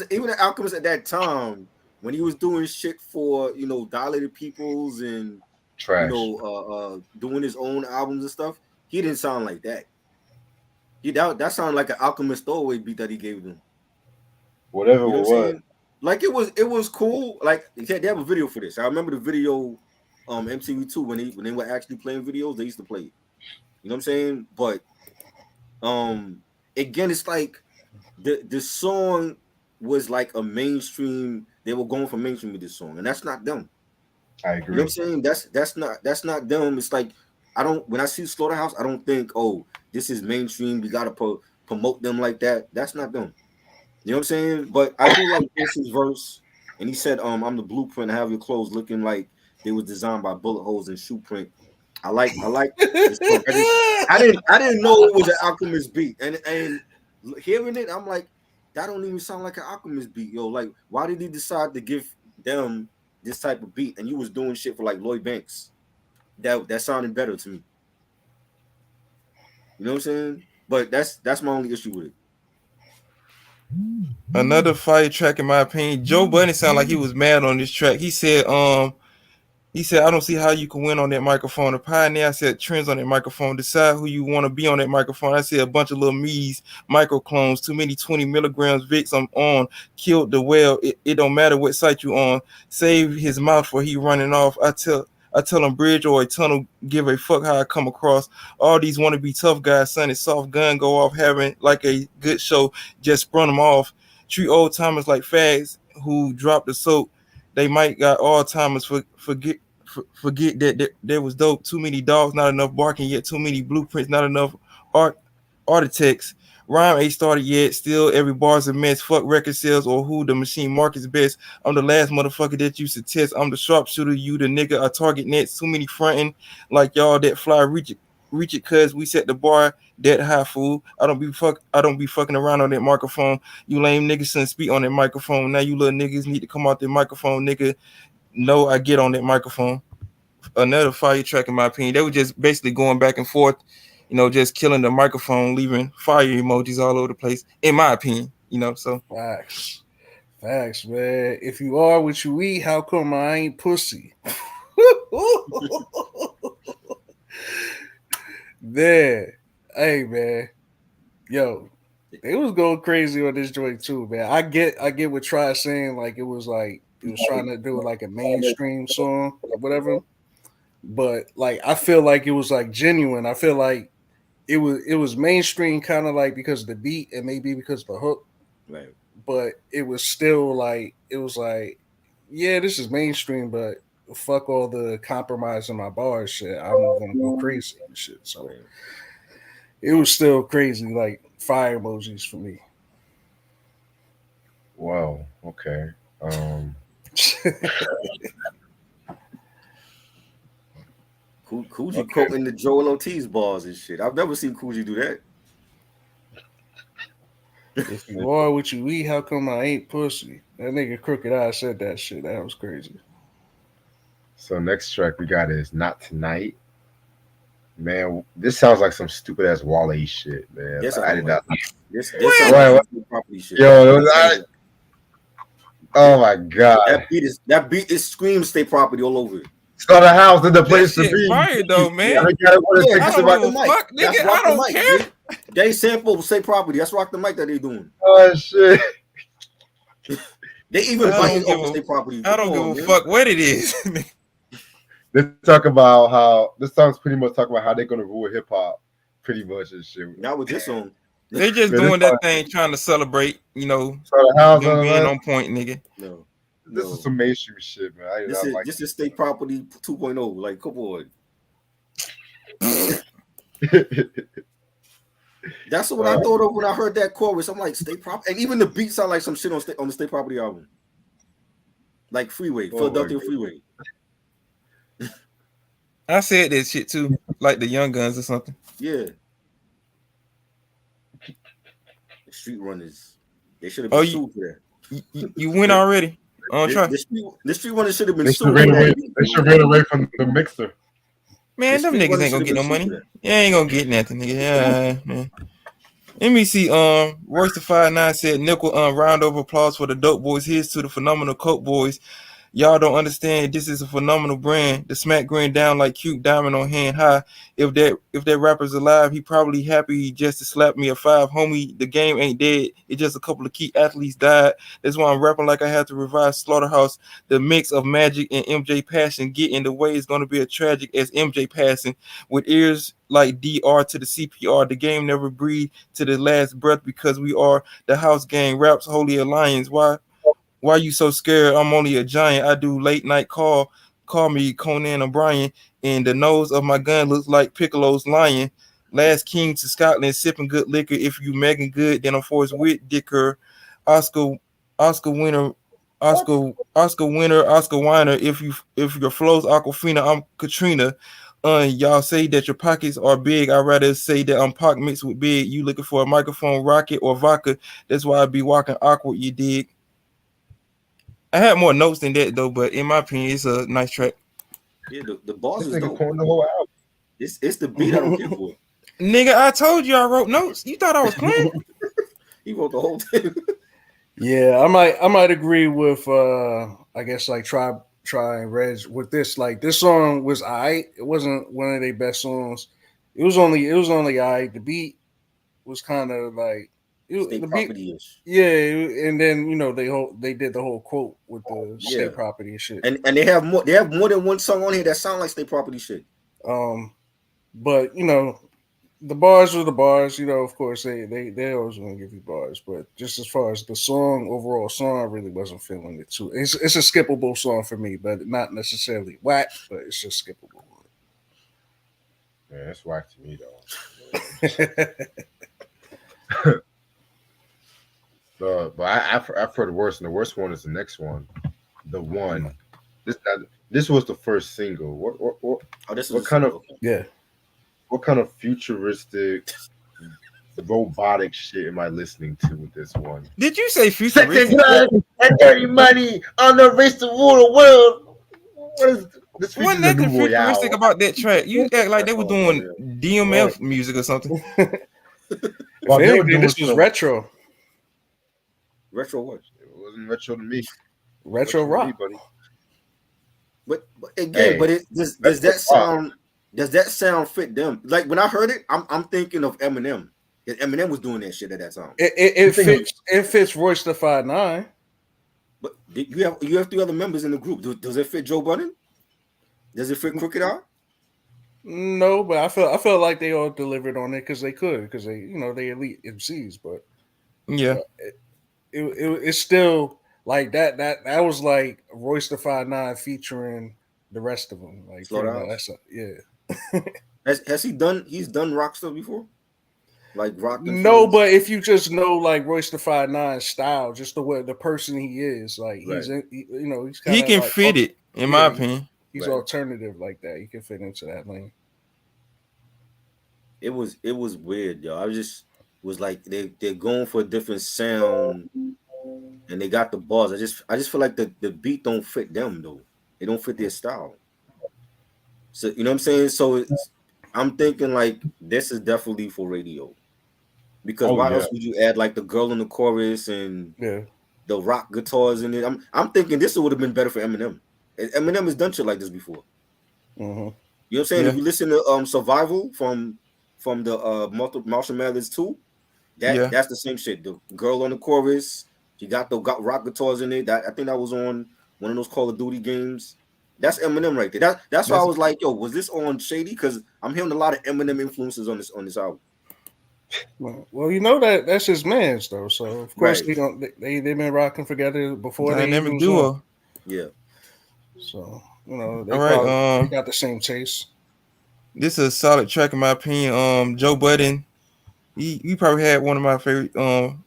even the Alchemist at that time, when he was doing shit for Dilated Peoples and trash, doing his own albums and stuff, he didn't sound like that. That sounded like an Alchemist throwaway beat that he gave them. Whatever it was. Like it was cool. Like they have a video for this. I remember the video, MTV2 when they were actually playing videos, they used to play it. You know what I'm saying? But again, it's like the song was like a mainstream. They were going for mainstream with this song, and that's not them. I agree. You know what I'm saying? That's not them. It's like when I see Slaughterhouse, I don't think, oh, this is mainstream. We gotta promote them like that. That's not them. You know what I'm saying? But I do like Jason's verse, and he said, "I'm the blueprint. I have your clothes looking like they was designed by bullet holes and shoe print." I like this song. I didn't know it was an Alchemist beat, and hearing it, I'm like, that don't even sound like an Alchemist beat, yo. Like, why did he decide to give them this type of beat? And you was doing shit for like Lloyd Banks. That sounded better to me. You know what I'm saying? But that's my only issue with it. Another fire track, in my opinion. Joe Budden sounded like he was mad on this track. He said, I don't see how you can win on that microphone. The pioneer, I said, trends on that microphone. Decide who you want to be on that microphone. I said, a bunch of little me's, microclones, too many 20 milligrams Vicks I'm on. Killed the whale. It don't matter what site you on. Save his mouth for he running off. I tell him bridge or a tunnel, give a fuck how I come across. All these want to be tough guys, son. It's soft gun, go off having like a good show, just sprung them off. Treat old timers like fags who dropped the soap. They might got all timers forget that there was dope. Too many dogs, not enough barking, yet too many blueprints, not enough architects. Rhyme ain't started yet. Still, every bar's a mess. Fuck record sales or who the machine markets best. I'm the last motherfucker that used to test. I'm the sharpshooter. You the nigga. I target nets. Too many fronting like y'all that fly reach it, cause we set the bar that high, fool. I don't be fucking around on that microphone. You lame niggas shouldn't speak on that microphone. Now you little niggas need to come out that microphone, nigga. No, I get on that microphone. Another fire track in my opinion. They were just basically going back and forth, just killing the microphone, leaving fire emojis all over the place, in my opinion. So facts, man. If you are what you eat, how come I ain't pussy? There, hey man, yo, they was going crazy on this joint too, man. I get what Try saying, like it was trying to do like a mainstream song or whatever, but like I feel like it was like genuine. I feel like it was mainstream, kind of like because of the beat and maybe because of the hook, right? But it was still like yeah, this is mainstream, but fuck all the compromise in my bars shit. I'm gonna go crazy and shit. So Right. it was still crazy, like fire emojis for me. Wow. Okay. Coogee quoting the Joel Ortiz bars and shit. I've never seen Coogee do that. If you are what you eat, how come I ain't pussy? That nigga Crooked Eye said that shit. That was crazy. So next track we got is Not Tonight. Man, this sounds like some stupid ass Wale shit, man. Yes, I did not. This sounds like property shit. Yo, oh my god, that beat is scream state property all over it. Slaughterhouse is the place to shit be. Fire though, man. I don't give a fuck, nigga. I don't care. Dude. They sample state property. That's Rock the Mic that they doing. Oh shit. They even biting over state property. I don't give a fuck what it is. They talk about how this song's pretty much talking about how they're gonna rule hip hop, pretty much and shit. Not with this song. They just doing that thing, trying to celebrate, Slaughterhouse being on point, nigga. No. This is some mainstream shit, man. This is state property 2.0. Like, come on. That's what I thought of when I heard that chorus. I'm like, state property, and even the beat sound like some shit on the state property album, like Freeway, Philadelphia Freeway. I said that shit too, like the Young Guns or something. Yeah. The Street Runners, they should have been sued for that. You win already. The Street Runners should have been sued. They should run away from the mixer. Man, them niggas ain't gonna get no money. You ain't gonna get nothing, nigga. Yeah, man. Let me see. Royce the 5'9" said nickel. Round of applause for the Dope Boys. Here's to the phenomenal Coke Boys. Y'all don't understand. This is a phenomenal brand. The smack grin down like cute diamond on hand high. If that rapper's alive, he probably happy just to slap me a 5. Homie, the game ain't dead. It's just a couple of key athletes died. That's why I'm rapping like I have to revive Slaughterhouse. The mix of Magic and MJ passion get in the way. It's going to be a tragic as MJ passing. With ears like DR to the CPR. The game never breathed to the last breath because we are the house gang. Raps Holy Alliance. Why you so scared? I'm only a giant. I do late night call me Conan O'Brien, and the nose of my gun looks like Piccolo's lion. Last king to Scotland, sipping good liquor. If you Megan Good, then I'm forced with Dicker. Oscar winner, Oscar Weiner. If your flow's Aquafina, I'm Katrina. Y'all say that your pockets are big. I'd rather say that I'm pock mixed with big. You looking for a microphone, rocket, or vodka? That's why I be walking awkward. You dig? I had more notes than that though, but in my opinion, it's a nice track. Yeah, the bars is dope. The whole album. It's the beat I don't care for. Nigga, I told you I wrote notes. You thought I was playing? He wrote the whole thing. Yeah, I might agree with I guess like Try and Reg with this. Like this song was alright. It wasn't one of their best songs. It was only alright. The beat was kind of like state property-ish. Yeah, and then they did the whole quote with the state property and shit. And they have more than one song on here that sound like state property shit. But the bars are the bars. Of course they always want to give you bars, but just as far as the overall song, I really wasn't feeling it too. It's a skippable song for me, but not necessarily whack, but it's just skippable. Yeah, it's whack to me though. But I've heard worse, and the worst one is the next one. The one. This was the first single. Oh, this what is kind single. of what kind of futuristic robotic shit am I listening to with this one? Did you say futuristic? Second blood and dirty money on the race to rule the world. What is this? Wasn't nothing futuristic about that track. You act like they were doing DMF music or something. Well, they were doing this was retro. Retro what? It wasn't retro to me. Retro rock. To me, buddy. But again, but does that sound? Does that sound fit them? Like when I heard it, I'm thinking of Eminem. Eminem was doing that shit at that time. It fits Royce the 5'9". But you have 3 other members in the group. Does it fit Joe Budden? Does it fit Crooked Eye? No, but I felt like they all delivered on it because they they elite MCs. But yeah, it's still like that. That was like Royce the 5'9" featuring the rest of them. Like Slaughterhouse. Yeah. Has he done? He's done rock stuff before. Like rock. No, but if you just know like Royce the 5'9" style, just the way the person he is, like he's he's he can like, fit it in my opinion. He's alternative like that. He can fit into that lane. It was weird, yo. I was like they're going for a different sound, and they got the bars. I just feel like the beat don't fit them though. It don't fit their style. So you know what I'm saying. So I'm thinking like this is definitely for radio. Because why else would you add like the girl in the chorus and the rock guitars in it? I'm thinking this would have been better for Eminem. Eminem has done shit like this before. Mm-hmm. You know what I'm saying? If you listen to Survival from the Marshall Mathers 2, that's the same shit. The girl on the chorus, she got rock guitars in it. I think that was on one of those Call of Duty games. That's Eminem right there. That's why I was like, yo, was this on Shady? Because I'm hearing a lot of Eminem influences on this album. Well, you know that's his man's though. So of course they've been rocking together before they dynamic duo. Yeah. So they got the same taste. This is a solid track in my opinion. Joe Budden, he probably had one of my favorite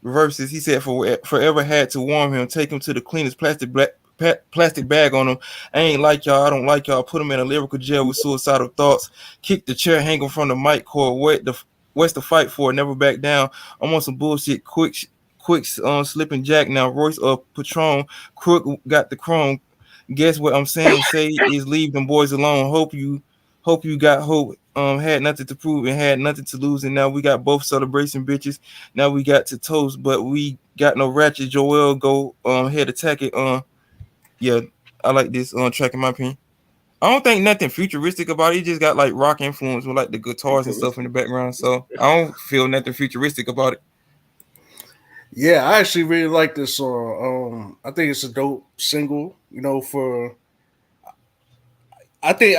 verses. He said, "Forever had to warm him, take him to the cleanest plastic bag on him. I ain't like y'all. I don't like y'all. Put him in a lyrical jail with suicidal thoughts. Kick the chair, hang him from the mic cord. What's the fight for? Never back down. I'm on some bullshit. Quick, slipping Jack now. Royce Patron. Crook got the chrome. Guess what I'm saying? Say is leave them boys alone. Hope you got hope. Had nothing to prove and had nothing to lose, and now we got both celebration bitches. Now we got to toast, but we got no ratchet. Joel go head attack it. Yeah, I like this track in my opinion. I don't think nothing futuristic about it. He just got like rock influence with like the guitars and stuff in the background. So I don't feel nothing futuristic about it. Yeah, I actually really like this song. I think it's a dope single. I think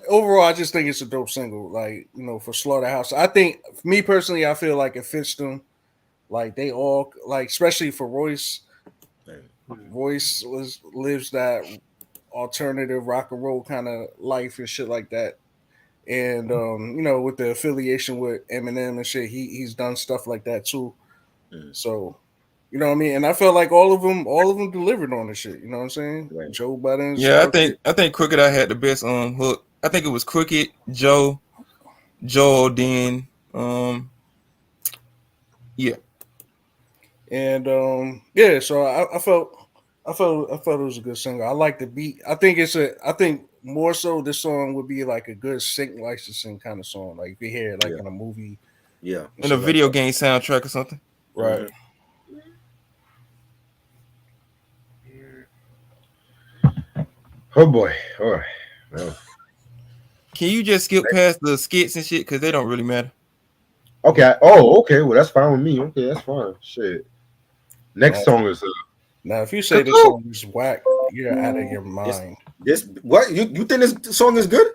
overall, I just think it's a dope single. Like for Slaughterhouse, I think me personally, I feel like it fits them. Like they all like, especially for Royce. Royce lives that alternative rock and roll kind of life and shit like that, and with the affiliation with Eminem and shit, he's done stuff like that too. So you know what I mean, and I felt like all of them delivered on the shit. You know what I'm saying? Right. Joe Budden. Yeah, I think Crooked I had the best hook. I think it was Crooked, Joe, then yeah, and So I felt it was a good single. I like the beat. I think more so this song would be like a good sync licensing kind of song. Like you hear it like in a movie. Yeah. In a video game soundtrack or something. Right. Oh boy. All right. Well. Can you just skip past the skits and shit? Because they don't really matter. Okay. Oh, okay. Well, that's fine with me. Okay, that's fine. Shit. Next song is now, if you say this song is whack, you're out of your mind. What you think this song is good?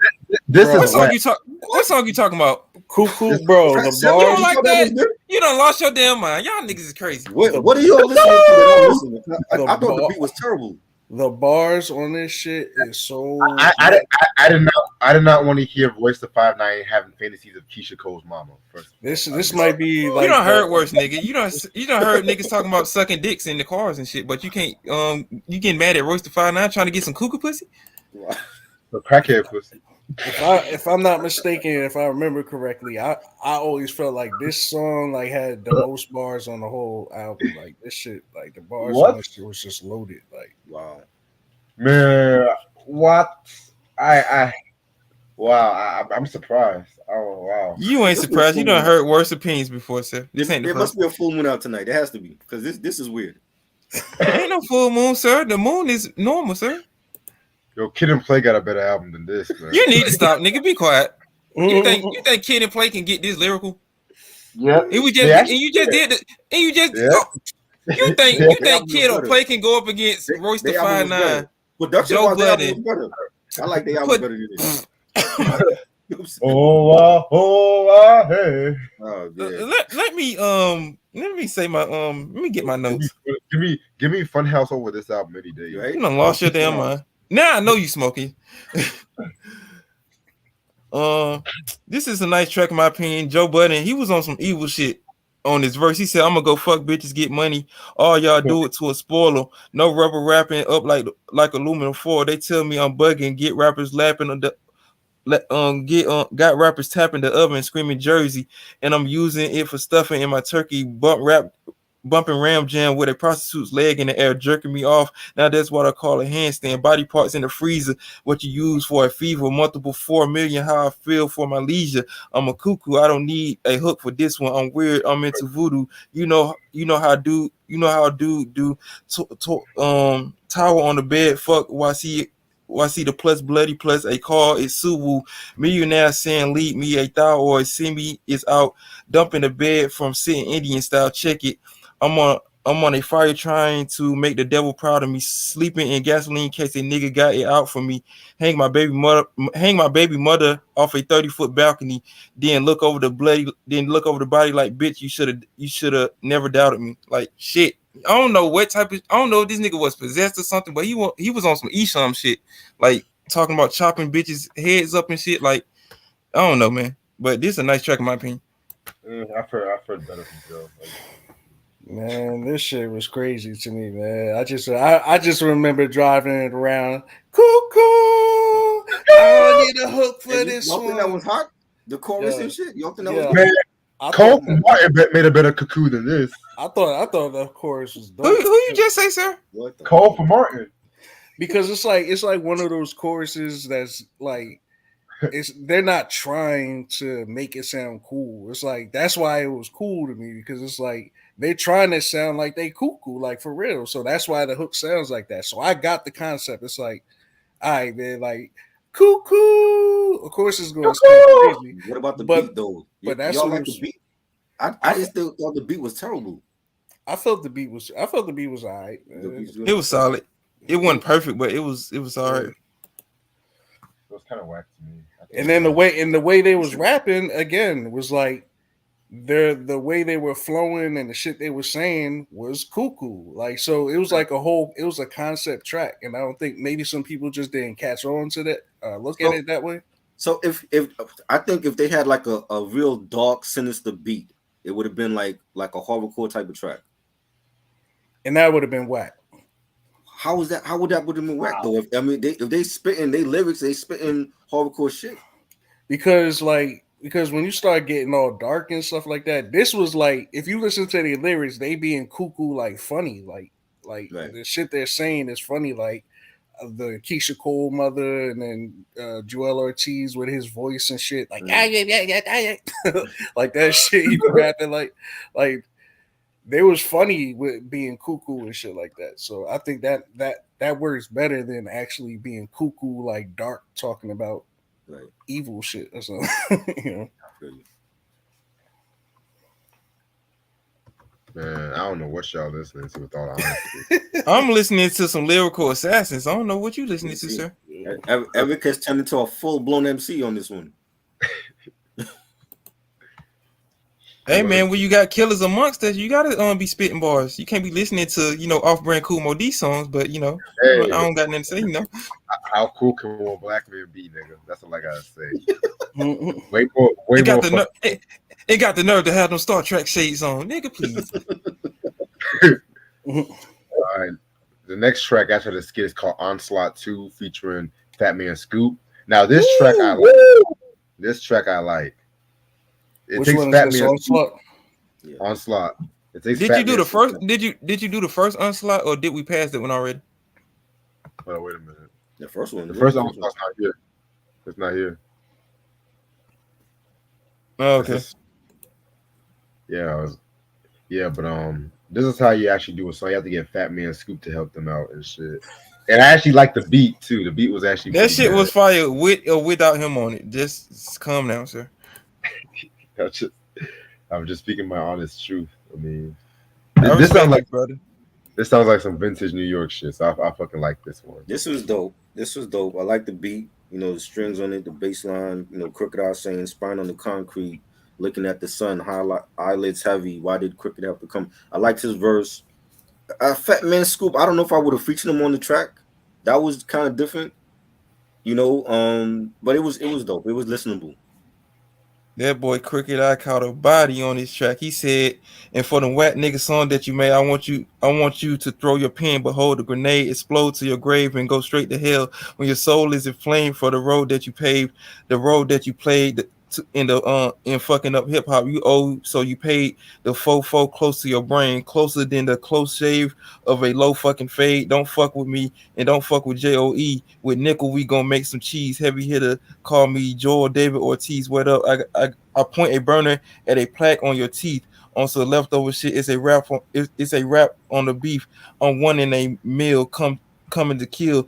What song you talking about? Cuckoo, bro. The bars. You don't like that? You done lost your damn mind. Y'all niggas is crazy. What are y'all listening to? I thought the beat was terrible. The bars on this shit is so. I did not. I did not want to hear Royce the 5'9" having fantasies of Keisha Cole's mama. This might be like you don't heard worse, nigga. You don't heard niggas talking about sucking dicks in the cars and shit, but you can't you getting mad at Royce the 5'9" trying to get some cuckoo pussy? The crackhead pussy. If I'm not mistaken, if I remember correctly, I always felt like this song like had the most bars on the whole album. Like this shit, like the bars on this shit was just loaded. Like wow, man, what? I'm surprised. Oh wow, you ain't surprised. You done heard worse opinions before, sir. This ain't the there must be a full moon out tonight. There has to be because this is weird. There ain't no full moon, sir. The moon is normal, sir. Yo, Kid and Play got a better album than this, man. You need to stop, nigga. Be quiet. You think Kid and Play can get this lyrical? Yeah. You think Kid or Play can go up against Royce the 5'9"? Joe Budden. I like the album better than this. Hey. Let me say my let me get my notes. Give me Funhouse over this album any day. Right? You done lost your damn mind. Now I know you smoking. This is a nice track in my opinion. Joe Budden, he was on some evil shit on this verse. He said, "I'm gonna go fuck bitches, get money. All y'all do it to a spoiler. No rubber wrapping up like aluminum foil. They tell me I'm bugging. Get rappers lapping on the got rappers tapping the oven, screaming Jersey, and I'm using it for stuffing in my turkey bumping ram jam with a prostitute's leg in the air, jerking me off. Now that's what I call a handstand. Body parts in the freezer, what you use for a fever. Multiple 4 million, how I feel for my leisure. I'm a cuckoo. I don't need a hook for this one. I'm weird. I'm into voodoo. You know how I do. Tower on the bed. Fuck. I see the plus bloody plus a call is Suwu. Millionaire saying lead me a thou or see me is out. Dumping the bed from sitting Indian style. Check it. I'm on a fire trying to make the devil proud of me. Sleeping in gasoline in case a nigga got it out for me. Hang my baby mother off a 30-foot balcony. Then look over the body like bitch. You should have never doubted me. Like shit. I don't know if this nigga was possessed or something, but he was on some Esham shit, like talking about chopping bitches' heads up and shit. Like I don't know, man. But this is a nice track in my opinion. I've heard better from Joe. Man, this shit was crazy to me, man. I just remember driving it around. Cuckoo! I need a hook for this one. You think that was hot? The chorus and shit. You don't think that was man? Cole Martin made a better cuckoo than this. I thought the chorus was dope. Who you just say, sir? Cole for Martin. Because it's like one of those choruses that's like they're not trying to make it sound cool. It's like that's why it was cool to me because it's like they're trying to sound like they cuckoo, like for real. So that's why the hook sounds like that. So I got the concept. It's like, all right, man, like cuckoo. Of course, it's going to sound crazy. What about the beat though? But that's y'all like the beat. I just still thought the beat was terrible. I felt the beat was all right. It was solid. It wasn't perfect, but it was all right. It was kind of whack to me. And then the way they was rapping again was like the way they were flowing and the shit they were saying was cuckoo. Like so, it was like it was a concept track, and I don't think maybe some people just didn't catch on to that. Look at it that way. So if I think if they had like a real dark, sinister beat, it would have been like a horrorcore type of track. And that would have been whack. How would that have been whack though? If they spitting their lyrics, they spitting horrorcore shit. Because when you start getting all dark and stuff like that, this was like if you listen to the lyrics, they being cuckoo like funny, like right. The shit they're saying is funny, like the Keisha Cole mother, and then Joel Ortiz with his voice and shit, like like that shit. He rapping like they was funny with being cuckoo and shit like that. So I think that works better than actually being cuckoo, like dark, talking about evil shit or something. You know? Man, I don't know what y'all listening to with all honesty. I'm listening to some lyrical assassins. I don't know what you listening to, sir. Eric has turned into a full-blown MC on this one. Hey man, when you got killers amongst us, you gotta be spitting bars. You can't be listening to off-brand Cool Mo D songs, but I don't got nothing to say. how cool can one black man be, nigga? That's all I gotta say. Mm-mm. Way more. It got the nerve to have them Star Trek shades on, nigga. Please. Mm-mm. All right. The next track after the skit is called Onslaught 2 featuring Fat Man Scoop. Now this track I like. This track I like. It Which takes one is Fat this? Man Scoop. Onslaught? Yeah. Onslaught. It takes Did Fat you do Man the first? Scoop. Did you do the first Onslaught, or did we pass that one already? Hold on, wait a minute. The first one. The first Onslaught's not here. It's not here. Oh, okay. Yeah, but this is how you actually do it. So you have to get Fat Man Scoop to help them out and shit. And I actually like the beat too. The beat was actually That shit good. was fire with or without him on it. Just calm down, sir. I'm just speaking my honest truth. I mean, I this sounds like brother. This sounds like some vintage New York shit. So I fucking like this one. This was dope. I like the beat. You know, the strings on it, the bass line. You know, Crooked Eye saying "Spine on the concrete, looking at the sun, highlight eyelids heavy. Why did Crooked have to come?" I liked his verse. Fat Man Scoop. I don't know if I would have featured him on the track. That was kind of different. You know, but it was dope. It was listenable. That boy Crooked Eye caught a body on this track. He said, "And for the whack nigga song that you made, I want you to throw your pen, but hold the grenade, explode to your grave, and go straight to hell. When your soul is inflamed for the road that you paved, the road that you played in fucking up hip hop, you owe. So you paid the fofo close to your brain, closer than the close shave of a low fucking fade. Don't fuck with me, and don't fuck with JOE. With nickel, we gonna make some cheese. Heavy hitter, call me Joel David Ortiz. What up? I point a burner at a plaque on your teeth. On some leftover shit, it's a rap on the beef. On one in a meal, coming to kill.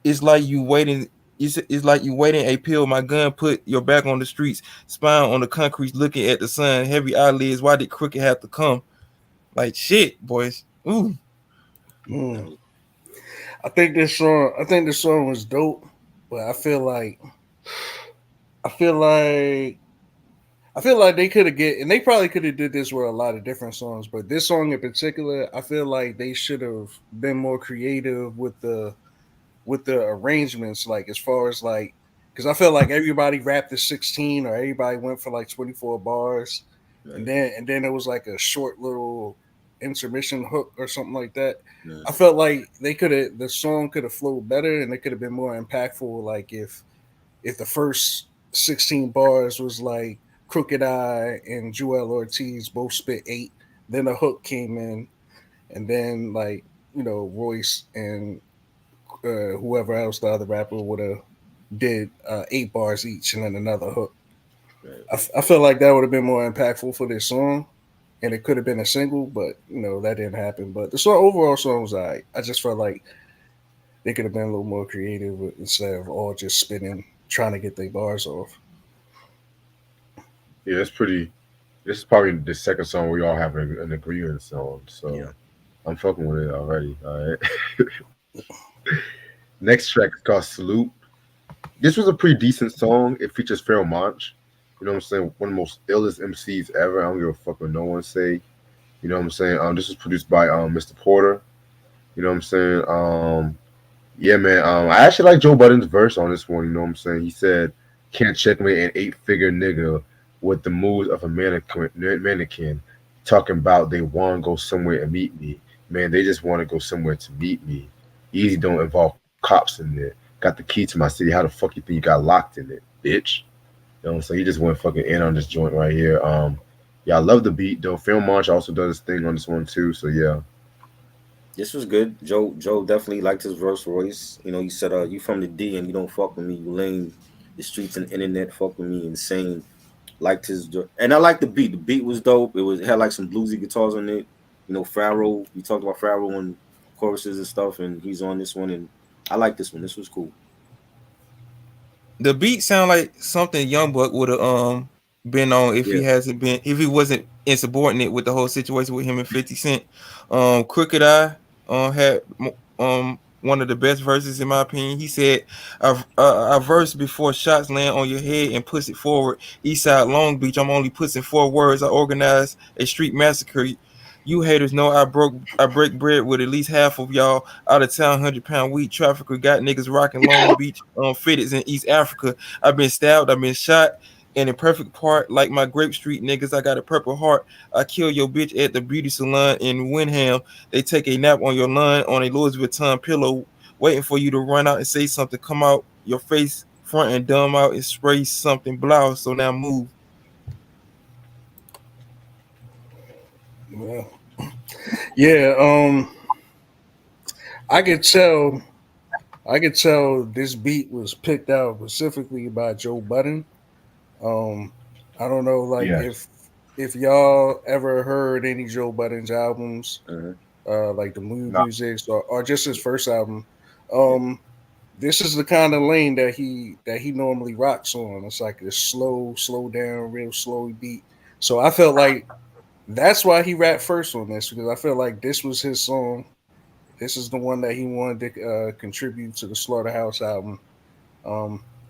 It's like you waiting. It's like you waiting a pill. My gun put your back on the streets, spine on the concrete, looking at the sun. Heavy eyelids. Why did Crooked have to come? Like shit, boys. Ooh. Mm. I think this song was dope, but I feel like they could have and they probably could have did this with a lot of different songs, but this song in particular, I feel like they should have been more creative with the arrangements, like as far as like, because I feel like everybody rapped to 16 or everybody went for like 24 bars, right. and then it was like a short little intermission hook or something like that. Yeah. I felt like the song could have flowed better and it could have been more impactful. Like if the first 16 bars was like Crooked Eye and Joel Ortiz both spit 8, then a hook came in, and then like, you know, Royce and whoever else the other rapper would have did 8 bars each and then another hook. Right. I feel like that would have been more impactful for this song, and it could have been a single, but you know that didn't happen. But the overall song was alright. I just felt like they could have been a little more creative instead of all just spinning, trying to get their bars off. Yeah, this is probably the second song we all have an agreement on. So yeah. I'm fucking with it already. All right. Next track is called Salute. This was a pretty decent song. It features Pharoah Monch. You know what I'm saying? One of the most illest MCs ever. I don't give a fuck what no one say. You know what I'm saying? This was produced by Mr. Porter. You know what I'm saying? Yeah, man. I actually like Joe Budden's verse on this one. You know what I'm saying? He said, "Can't checkmate an 8-figure nigga with the moves of a mannequin. Talking about they want to go somewhere and meet me. Man, they just want to go somewhere to meet me. Easy don't involve cops in there. Got the key to my city. How the fuck you think you got locked in it, bitch?" You know, so he just went fucking in on this joint right here. Yeah, I love the beat though. Pharoah Monch also does his thing on this one too. So yeah. This was good. Joe definitely liked his verse, Royce. You know, he said, "You from the D and you don't fuck with me. You lame. The streets and the internet fuck with me. Insane." Liked his, and I liked the beat. The beat was dope. It had like some bluesy guitars on it. You know, Pharaoh. We talked about Pharaoh on choruses and stuff, and he's on this one, and I like this one. This was cool. The beat sound like something Young Buck would have been on if he wasn't insubordinate with the whole situation with him and 50 Cent. Crooked Eye had one of the best verses in my opinion. He said, "I verse before shots land on your head and push it forward. Eastside Long Beach, I'm only pushing 4 words. I organized a street massacre. You haters know I break bread with at least half of y'all out of town 100-pound wheat trafficker. Got niggas rocking Long Beach fitteds in East Africa. I've been stabbed, I've been shot. In a perfect part, like my Grape Street niggas, I got a purple heart. I kill your bitch at the beauty salon in Windham. They take a nap on your lawn on a Louis Vuitton pillow, waiting for you to run out and say something. Come out your face, front and dumb out and spray something blouse. So now move. Yeah. Yeah, I could tell this beat was picked out specifically by Joe Budden. Um, I don't know, like Yes. if y'all ever heard any Joe Budden's albums, Uh-huh. like the Mood No. Music or just his first album. Yeah. This is the kind of lane that he normally rocks on. It's like a slow down, real slow beat. So I felt like that's why he rapped first on this because I felt like this was his song. This is the one that he wanted to contribute to the Slaughterhouse album.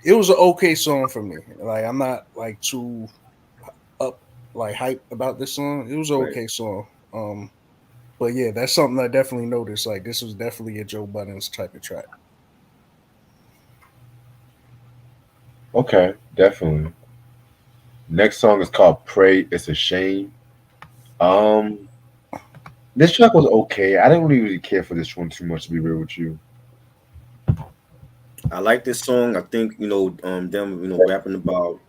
It was an okay song for me. Like I'm not like too up like hype about this song. It was an Right. okay song. But yeah, that's something I definitely noticed. Like this was definitely a Joe Budden's type of track. Okay, definitely. Next song is called "Pray It's a Shame." Um, this track was okay. I didn't really care for this one too much, to be real with you. I like this song. I think them rapping about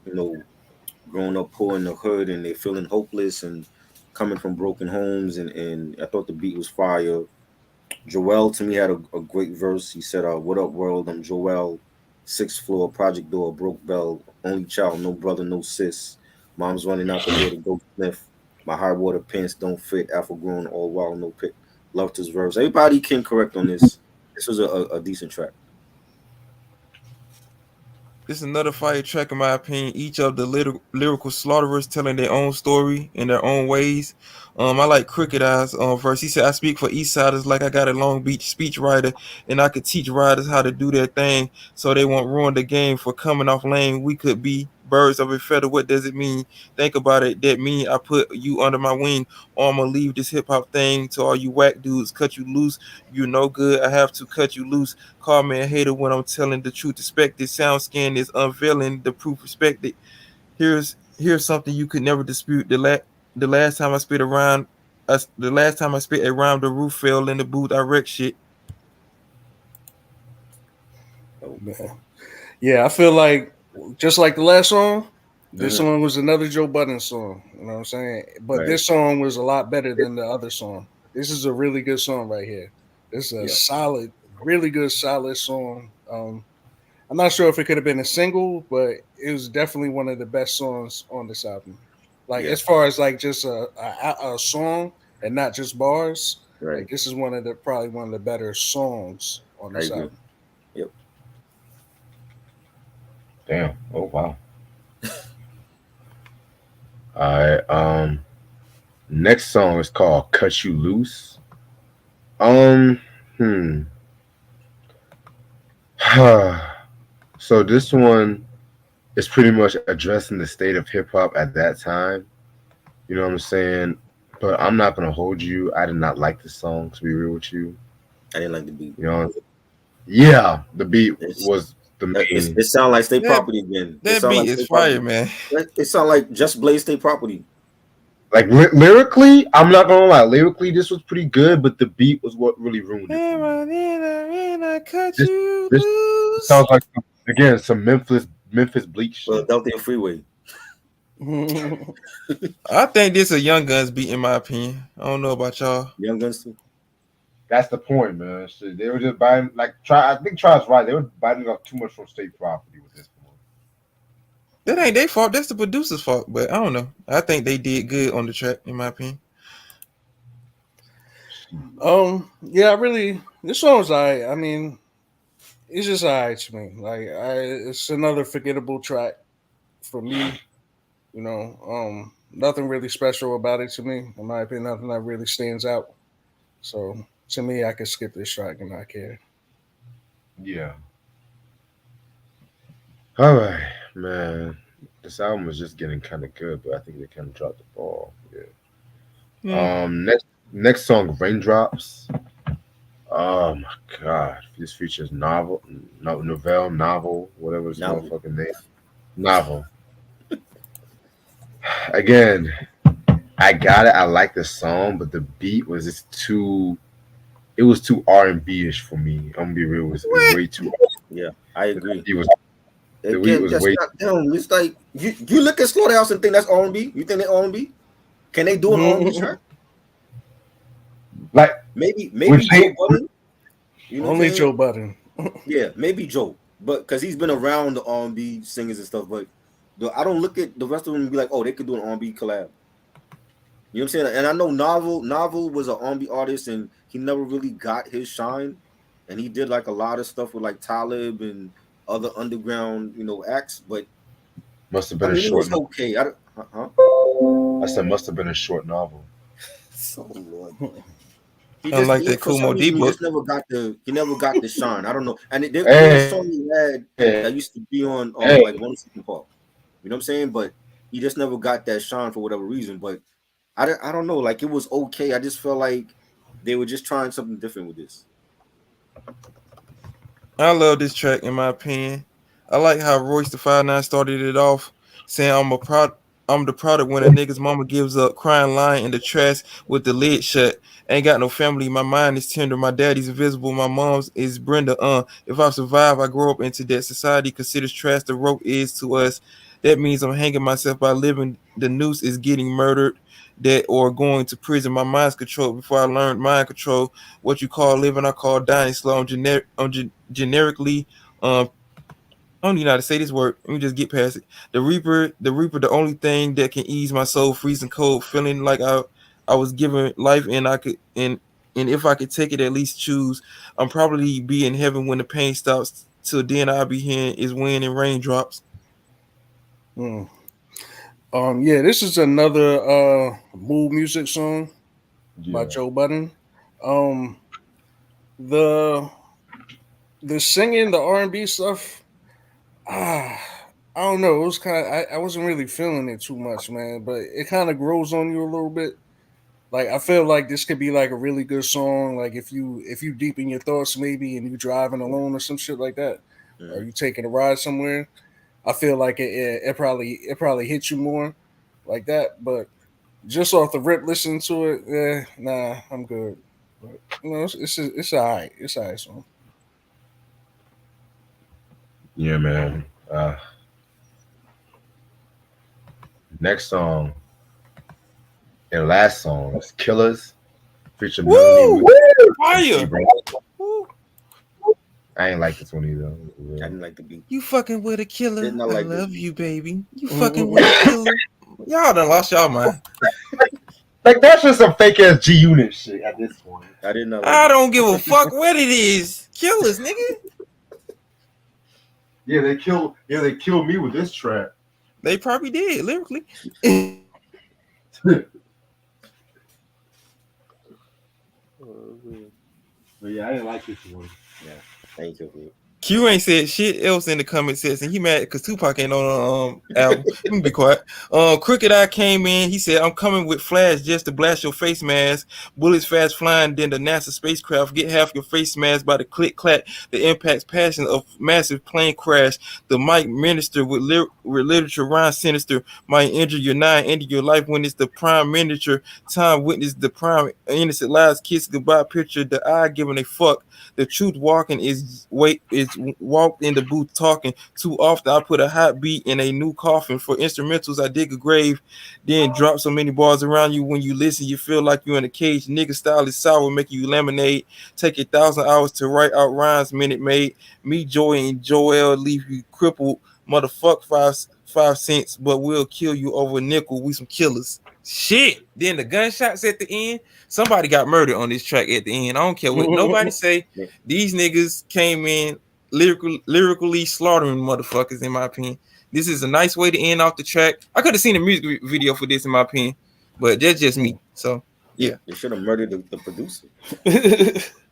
growing up poor in the hood and they're feeling hopeless and coming from broken homes and I thought the beat was fire. Joel to me had a great verse. He said, "What up, world? I'm Joel, sixth floor, project door, broke bell, only child, no brother, no sis. Mom's running out the door to go sniff. My high water pants don't fit. Afro grown, all wild, no pick." Loved his verse. Everybody can correct on this. This was a decent track. This is another fire track, in my opinion. Each of the lyrical slaughterers telling their own story in their own ways. I like Cricket Eyes verse. He said, "I speak for East Siders like I got a Long Beach speech writer, and I could teach riders how to do their thing so they won't ruin the game for coming off lane. We could be birds of a feather. What does it mean? Think about it. That mean I put you under my wing, or I'ma leave this hip hop thing to all you whack dudes. Cut you loose. You no good. I have to cut you loose. Call me a hater when I'm telling the truth. Expected sound scan is unveiling the proof respected. Here's something you could never dispute. The last time I spit around us, the last time I spit around the roof fell in the booth. I wrecked shit. Oh, Yeah, I feel like just like the last song, this uh-huh. song was another Joe Budden song. You know what I'm saying? But Right. this song was a lot better than the other song. This is a really good song right here. This is a Yeah. solid, really good, solid song. I'm not sure if it could have been a single, but it was definitely one of the best songs on this album. Like Yeah. as far as like just a song and not just bars, Right. like this is one of the probably one of the better songs on I this agree. album. Yep. Damn. Oh wow. All right. Next song is called "Cut You Loose." Um. Hmm. So this one is pretty much addressing the state of hip hop at that time. You know what I'm saying? But I'm not gonna hold you. I did not like this song, to be real with you. I didn't like the beat. You know? Yeah, the beat It's was the main. it sound like state That property again. It that sound beat like is state fire, property. man. It sound like Just Blaze state property. Like lyrically, I'm not gonna lie. Lyrically, this was pretty good, but the beat was what really ruined it for me. I cut This you this loose. sounds like again some Memphis Bleak shit. Philadelphia Freeway. I think this a Young Guns beat, in my opinion. I don't know about y'all. Young Guns too. That's the point, man. Shit, they were just buying like try. I think Try's right. They were biting off too much from state property with this one. That ain't their fault. That's the producer's fault. But I don't know. I think they did good on the track, in my opinion. Yeah, I really this song's alright. I mean, it's just alright to me. It's another forgettable track for me. You know, nothing really special about it to me. In my opinion, nothing that really stands out. So to me, I could skip this track and not care. Yeah. All right, man. This album was just getting kind of good, but I think they kind of dropped the ball. Yeah. Yeah. Next Next song, Raindrops. Oh my god, this features novel, whatever his Now, motherfucking name. Novel. Again, I got it. I like the song, but the beat was just too. It was too R&B ish for me. I'm gonna be real. It was What? way too. yeah, I agree. It was the beat Again, was that's way not them. It's like you look at Slaughterhouse and think that's R&B. You think they R&B? Can they do an R&B track? like Maybe which Joe Budden. You know what I'm Only saying? Joe Budden. Yeah, maybe Joe, but because he's been around the R&B singers and stuff. But I don't look at the rest of them and be like, oh, they could do an R&B collab. You know what I'm saying? And I know Novel was an R&B artist, and he never really got his shine. And he did like a lot of stuff with like Talib and other underground, acts. But must have I been a mean, it short was novel. okay. Huh? I said must have been a short novel. So Lord. Unlike that For some Kumo D reason he book. just never got the shine. I don't know. And there was a Hey, song he had that used to be on hey, like One Second Park. You know what I'm saying? But he just never got that shine for whatever reason. But I don't know. Like it was okay. I just felt like they were just trying something different with this. I love this track in my opinion. I like how Royce the 5'9" started it off saying I'm the product when a nigga's mama gives up, crying lying in the trash with the lid shut. Ain't got no family, my mind is tender, my daddy's invisible, my mom's is Brenda. If I survive, I grow up into that society considers trash the rope is to us. That means I'm hanging myself by living. The noose is getting murdered. That or going to prison. My mind's controlled before I learned mind control. What you call living, I call dying slow. Generically, I don't even know how to say this word. Let me just get past it. The Reaper, the only thing that can ease my soul, freezing cold, feeling like I was given life and I could and if I could take it, at least choose. I'm probably be in heaven when the pain stops. Till then, I'll be here is wind and raindrops. Mm. Yeah, this is another mood music song by yeah, Joe Budden. Um, the the singing, the R&B stuff. Ah, I don't know. It was kind of I wasn't really feeling it too much, man. But it kind of grows on you a little bit. Like I feel like this could be like a really good song. Like if you deep in your thoughts maybe and you driving alone or some shit like that, or Mhm. you taking a ride somewhere. I feel like it probably hits you more like that. But just off the rip, listening to it, nah, I'm good. But it's alright. It's alright song. yeah, man. Next song and last song is Killers feature Melanie Woo! Williams and C Fire! Brown. Woo. I ain't like this one either. I didn't like the beat. You fucking with a killer. Did not I like this love beat. you, baby. You fucking with a killer. Y'all done lost y'all mind. Like that's just some fake ass G Unit shit at this point. I did not like I it. don't give a fuck what it is. Killers, nigga. Yeah, they killed. Yeah, they killed me with this track. They probably did lyrically. But yeah, I didn't like this one. Yeah, thank you. Q ain't said shit else in the comment section. He mad because Tupac ain't on the album. Let me be quiet. Crooked Eye came in. He said, "I'm coming with flash just to blast your face mask. Bullets fast flying, then the NASA spacecraft get half your face mask by the click clack. The impact's passion of massive plane crash. The mic minister with literature rhyme sinister might injure your nine, end your life when it's the prime miniature. Time witness the prime innocent lives. Kiss goodbye picture. The eye giving a fuck. The truth walking is walked in the booth talking. Too often I put a hot beat in a new coffin. For instrumentals, I dig a grave, then drop so many bars around you when you listen, you feel like you're in a cage. Nigga style is sour, make you lemonade. Take 1,000 hours to write out rhymes, minute made. Me, Joy, and Joel leave you crippled. Motherfuck 5 cents, but we'll kill you over a nickel. We some killers. Shit. Then the gunshots at the end. Somebody got murdered on this track at the end. I don't care what nobody say. These niggas came in lyrically slaughtering motherfuckers, in my opinion. This is a nice way to end off the track. I could have seen a music video for this, in my opinion, but that's just me. So yeah, They should have murdered the producer.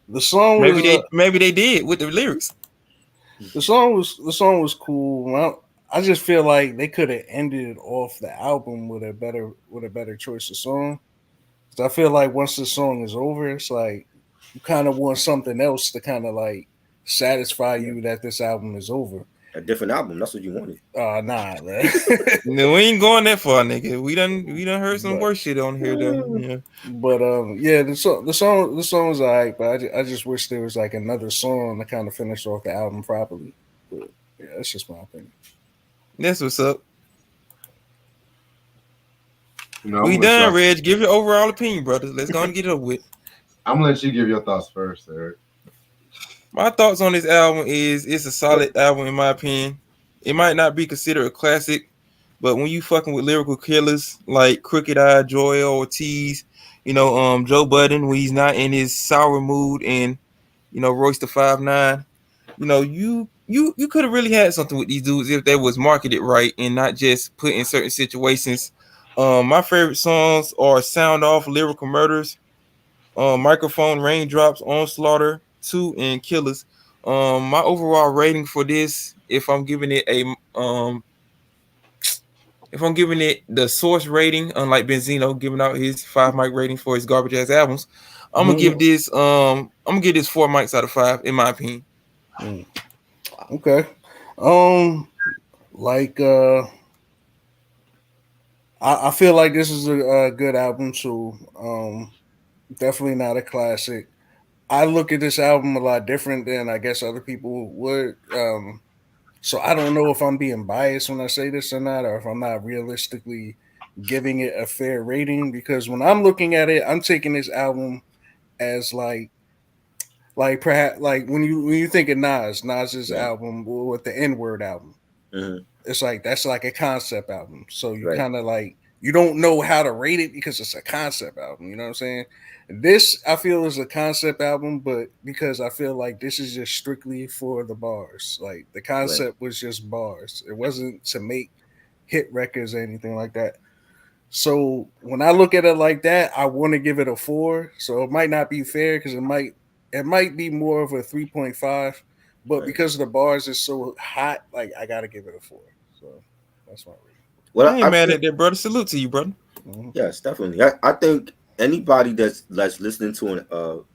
The song maybe was they did with the lyrics. the song was cool. I just feel like they could have ended off the album with a better choice of song. I feel like once the song is over, it's like you kind of want something else to kind of like satisfy you that this album is over. A different album. That's what you wanted. Nah, man. No, we ain't going that far, nigga. We done heard some worse shit on here, though. Yeah. But yeah, the song was alright, but I just wish there was like another song to kind of finish off the album properly. But yeah, that's just my opinion. That's what's up. No, we done, Reg. Give your overall opinion, brother. Let's go and get it over with. I'm gonna let you give your thoughts first, Eric. My thoughts on this album is it's a solid album in my opinion. It might not be considered a classic, but when you fucking with lyrical killers like Crooked Eye, Joel Ortiz, Joe Budden when he's not in his sour mood, and Royce the 5'9", you could have really had something with these dudes if they was marketed right and not just put in certain situations. My favorite songs are Sound Off, Lyrical Murders, Microphone, Raindrops, Onslaughter 2, and Killers. My overall rating for this, if I'm giving it the source rating, unlike Benzino giving out his 5 mic rating for his garbage ass albums, I'm gonna give this 4 mics out of 5 in my opinion. Okay. I feel like this is a good album too. Definitely not a classic. I look at this album a lot different than I guess other people would. So I don't know if I'm being biased when I say this or not, or if I'm not realistically giving it a fair rating. Because when I'm looking at it, I'm taking this album as like perhaps like when you think of Nas's album with the N-word album, it's like that's like a concept album. So you kind of like you don't know how to rate it because it's a concept album. You know what I'm saying? This I feel is a concept album, but because I feel like this is just strictly for the bars. Like the concept was just bars. It wasn't to make hit records or anything like that. So when I look at it like that, I want to give it a 4. So it might not be fair because it might be more of a 3.5, but because the bars is so hot, like I gotta give it a 4. So that's my rating. Well, I ain't mad at that, brother. Salute to you, brother. Yes, definitely. I think anybody that's listening to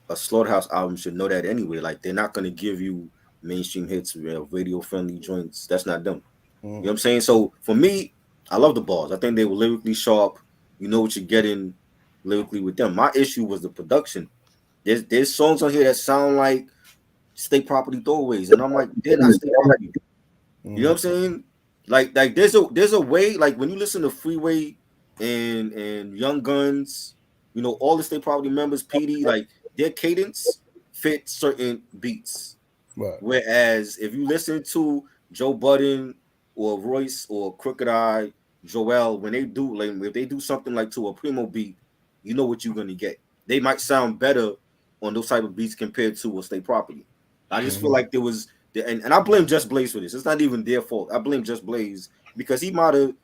a Slaughterhouse album should know that anyway. Like they're not gonna give you mainstream hits, radio friendly joints. That's not them. You know what I'm saying? So for me, I love the bars. I think they were lyrically sharp. You know what you're getting lyrically with them. My issue was the production. There's songs on here that sound like state property throwaways, and I'm like, they're not state property. You know what I'm saying? Like there's a way, like when you listen to Freeway and Young Guns, all the state property members, PD, like their cadence fit certain beats. Right. Whereas if you listen to Joe Budden or Royce or Crooked Eye, Joel, when they do like if they do something like to a Primo beat, you know what you're gonna get. They might sound better on those type of beats compared to a state property. I just feel like there was, and I blame Just Blaze for this. It's not even their fault. I blame Just Blaze because he might have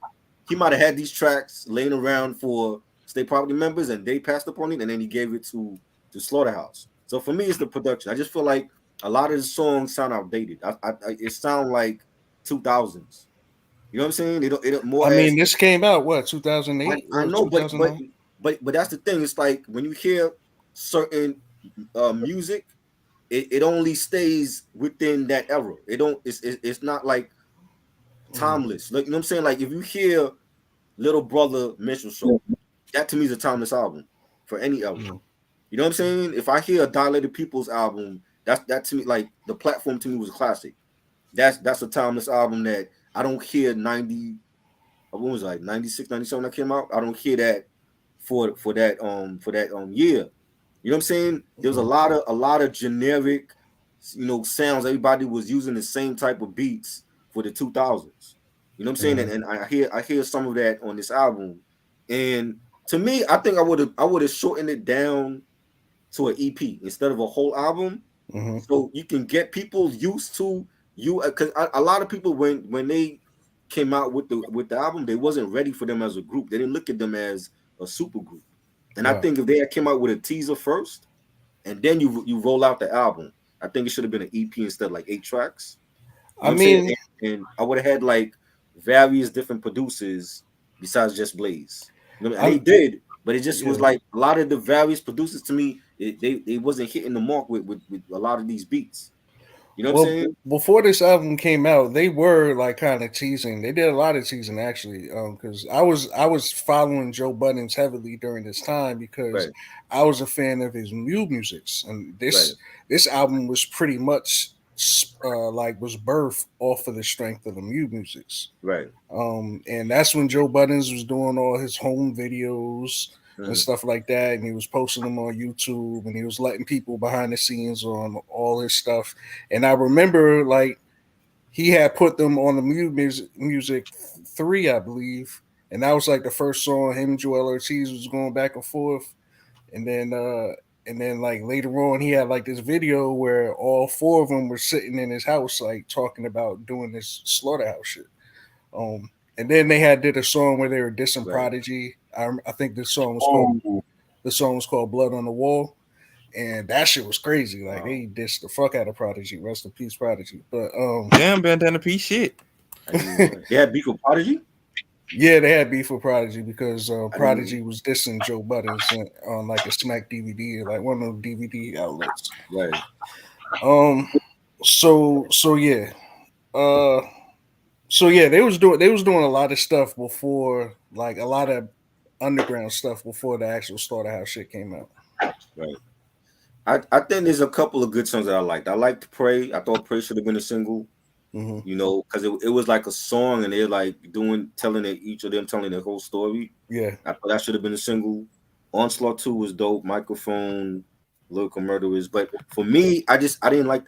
had these tracks laying around for state property members, and they passed upon it, and then he gave it to Slaughterhouse. So for me, it's the production. I just feel like a lot of the songs sound outdated. It sound like 2000s. You know what I'm saying? It more. I mean, this came out what 2008. I know, but that's the thing. It's like when you hear certain music, it only stays within that era. It's not like timeless. Like you know what I'm saying? Like if you hear Little Brother Mitchell Show, that to me is a timeless album for any era. You know what I'm saying? If I hear a Dilated People's album, that to me, like the Platform to me was a classic. That's a timeless album that I don't hear 90. What was it, like 96, 97 that came out? I don't hear that for that year. You know what I'm saying? There was a lot of generic, sounds. Everybody was using the same type of beats for the 2000s. You know what I'm saying? And I hear some of that on this album. And to me, I think I would have shortened it down to an EP instead of a whole album, so you can get people used to you. Because a lot of people when they came out with the album, they wasn't ready for them as a group. They didn't look at them as a super group. And I think if they had came out with a teaser first, and then you roll out the album, I think it should have been an EP instead of like 8 tracks. You know and I would have had like various different producers besides Just Blaze. And they did, but it just was like a lot of the various producers to me, they wasn't hitting the mark with a lot of these beats. You know what I'm saying? Before this album came out, they were like kind of teasing. They did a lot of teasing actually, because I was following Joe Budden heavily during this time because I was a fan of his new musics, and this album was pretty much was birthed off of the strength of the new musics, right? And that's when Joe Budden was doing all his home videos and stuff like that, and he was posting them on YouTube, and he was letting people behind the scenes on all his stuff. And I remember like he had put them on the music 3, I believe, and that was like the first song him and Joel Ortiz was going back and forth, and then like later on he had like this video where all 4 of them were sitting in his house like talking about doing this Slaughterhouse shit. And then they did a song where they were dissing Prodigy. I think the song was called "Blood on the Wall," and that shit was crazy. Like they dissed the fuck out of Prodigy. Rest in peace, Prodigy. But damn, Bandana P shit. They had beef with Prodigy. Yeah, they had beef with Prodigy because Prodigy was dissing Joe Budden on like a Smack DVD, like one of the DVD outlets. Right. So yeah, they was doing a lot of stuff before, like a lot of underground stuff before the actual Slaughterhouse shit came out. Right. I think there's a couple of good songs that I liked. I liked Pray. I thought Pray should have been a single. You know, because it was like a song, and they're like telling each of them telling their whole story. Yeah, I thought that should have been a single. Onslaught 2 was dope. Microphone, Lyrical Murderers. But for me, I don't like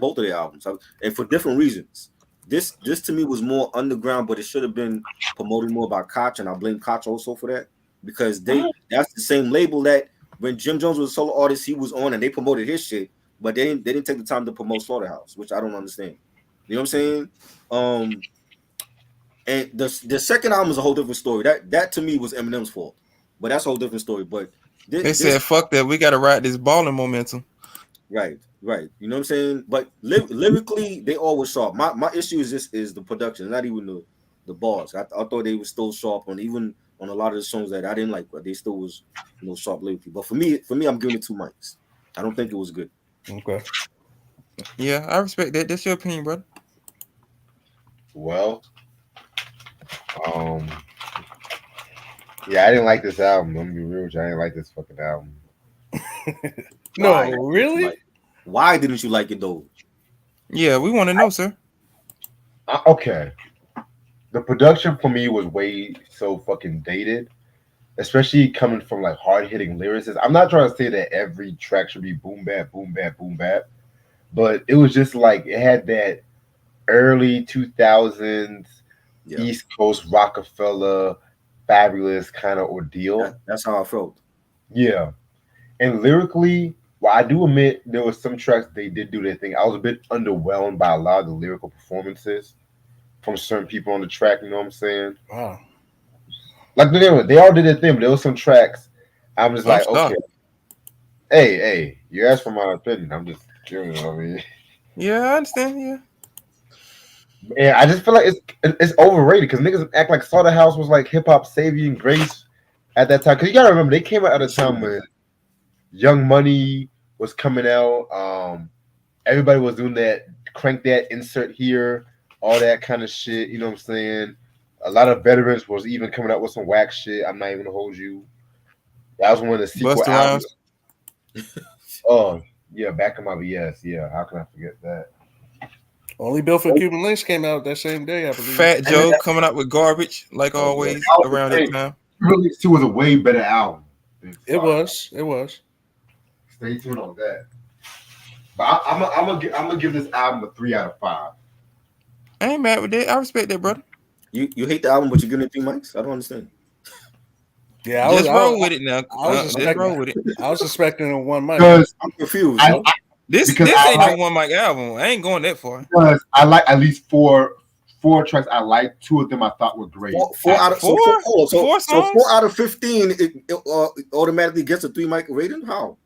both of their albums, and for different reasons. This to me was more underground, but it should have been promoted more by Koch, and I blame Koch also for that because that's the same label that when Jim Jones was a solo artist, he was on and they promoted his shit, but they didn't take the time to promote Slaughterhouse, which I don't understand. You know what I'm saying? And the second album is a whole different story. That to me was Eminem's fault, but that's a whole different story. But they said, "Fuck that, we got to ride this balling momentum." Right. You know what I'm saying? But lyrically, they always sharp. My issue is the production, not even the bars. I thought they were still sharp even on a lot of the songs that I didn't like, but they still was sharp lyrically. But for me, I'm giving it 2 mics. I don't think it was good. Okay. Yeah, I respect that. That's your opinion, brother. Well, yeah, I didn't like this album. I'm gonna be real with you. I didn't like this fucking album. No, really? Why didn't you like it though? Yeah, we want to know, sir. Okay. The production for me was way so fucking dated, especially coming from like hard hitting lyricists. I'm not trying to say that every track should be boom bap, boom bap, boom bap, but it was just like it had that early 2000s East Coast Rockefeller fabulous kind of ordeal. That's how I felt. Yeah. And lyrically, well, I do admit there was some tracks they did do their thing. I was a bit underwhelmed by a lot of the lyrical performances from certain people on the track. You know what I'm saying? Wow. Like they all did their thing, but there was some tracks I'm just like, okay, hey, you asked for my opinion. I'm just, you know what I mean? Yeah, I understand. Yeah. And I just feel like it's overrated because niggas act like Slaughterhouse was like hip hop saving grace at that time. Because you gotta remember they came out at a time when Young Money was coming out. Everybody was doing that, crank that, insert here, all that kind of shit. You know what I'm saying? A lot of veterans was even coming out with some whack shit. I'm not even gonna hold you. That was one of the sequel albums. Oh yeah, Back in My BS. Yeah, how can I forget that? Only Built for Cuban Links came out that same day, I believe. Fat Joe coming out with garbage like always around that time. Release 2 was a way better album. It was. Stay tuned on that. But I'm gonna give this album a 3 out of 5. I ain't mad with that. I respect that, brother. You hate the album, but you're giving it 3 mics? I don't understand. Yeah, just roll with it now. Just roll with it. I was expecting a 1 mic. I'm confused. This ain't no 1 mic album. I ain't going that far. Because I like at least four tracks I like. 2 of them I thought were great. Four out of four songs? So 4 out of 15 it automatically gets a 3 mic rating? How?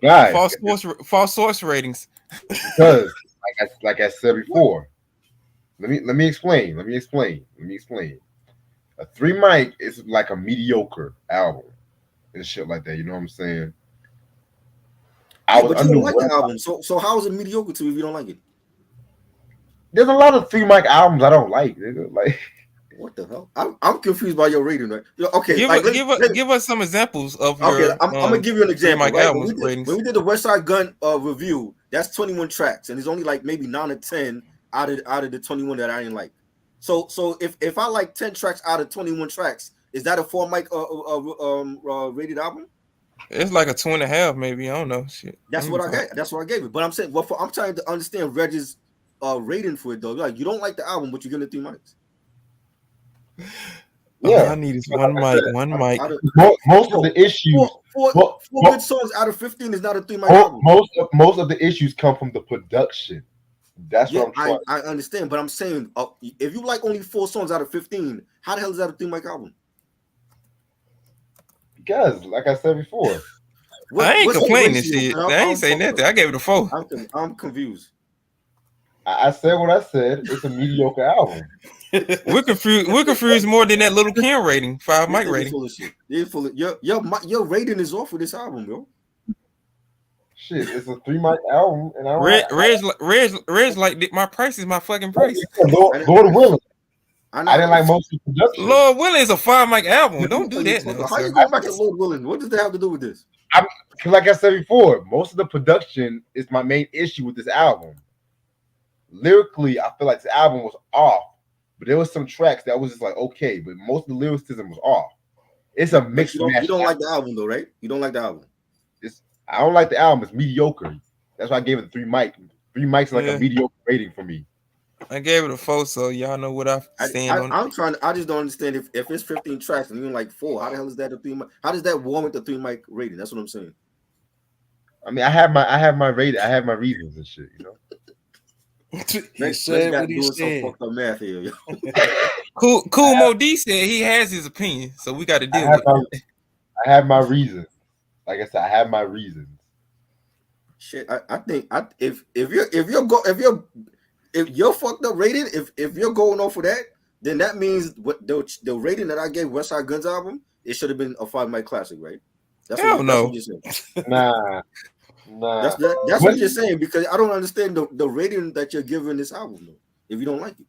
Guys, false source ratings. Because like I said before, let me explain. A 3 mic is like a mediocre album and shit like that. You know what I'm saying? Yeah, but you don't like the album, so how is it mediocre to you if you don't like it? There's a lot of 3 mic albums I don't like, nigga. Like, what the hell? I'm confused by your rating, right? Okay, give us some examples of your. Okay, I'm gonna give you an example. Right? When we did the West Side Gun review, that's 21 tracks, and there's only like maybe 9 or 10 out of the 21 that I didn't like. So if I like 10 tracks out of 21 tracks, is that a 4 mic rated album? It's like a 2.5, maybe. I don't know. Shit. That's what I got. That's what I gave it. But I'm saying, I'm trying to understand Reg's rating for it though. Like, you don't like the album, but you're gonna 3 mics. Yeah, all I need is one mic. Most of the issues, four good songs out of 15 is not a 3 mic album. Most of the issues come from the production. That's what I'm trying. I understand, but I'm saying, if you like only 4 songs out of 15, how the hell is that a 3 mic album? Because, like I said before, I ain't complaining shit. I ain't saying nothing. I gave it a 4. I'm confused. I said what I said. It's a mediocre album. We're confused more than that Little Kim rating, 5 mic rating. Full of shit. Your rating is off for this album, bro. Shit, it's a 3 mic album, and I don't Reg like my price is my fucking price. Lord Willing. I didn't like most of the production. Lord Willing is a 5 mic album. Don't do that. How you go back to Lord Willing? What does that have to do with this? Like I said before, most of the production is my main issue with this album. Lyrically, I feel like this album was off, but there was some tracks that was just like okay, but most of the lyricism was off. It's a mixed match. You don't like the album though, right? You don't like the album. I don't like the album. It's mediocre. That's why I gave it 3 mics. 3 mics is like a mediocre rating for me. I gave it a 4, so y'all know what I stand on. I just don't understand if it's 15 tracks and you like 4, how the hell is that a 3 mic? How does that warrant the 3 mic rating? That's what I'm saying. I mean, I have my rating. I have my reasons and shit. You know. He said what he said. Some fucked up math here, yo. Cool Mo D said he has his opinion, so we got to deal with it. I have my reasons. Like I said, I have my reasons. Shit, I think if you're fucked up rating, if you're going off for that, then that means what the rating that I gave West Side Gun's album, it should have been a 5 mic classic, right? That's Hell no. What you're saying. Nah. That's what you're saying, because I don't understand the rating that you're giving this album though, if you don't like it.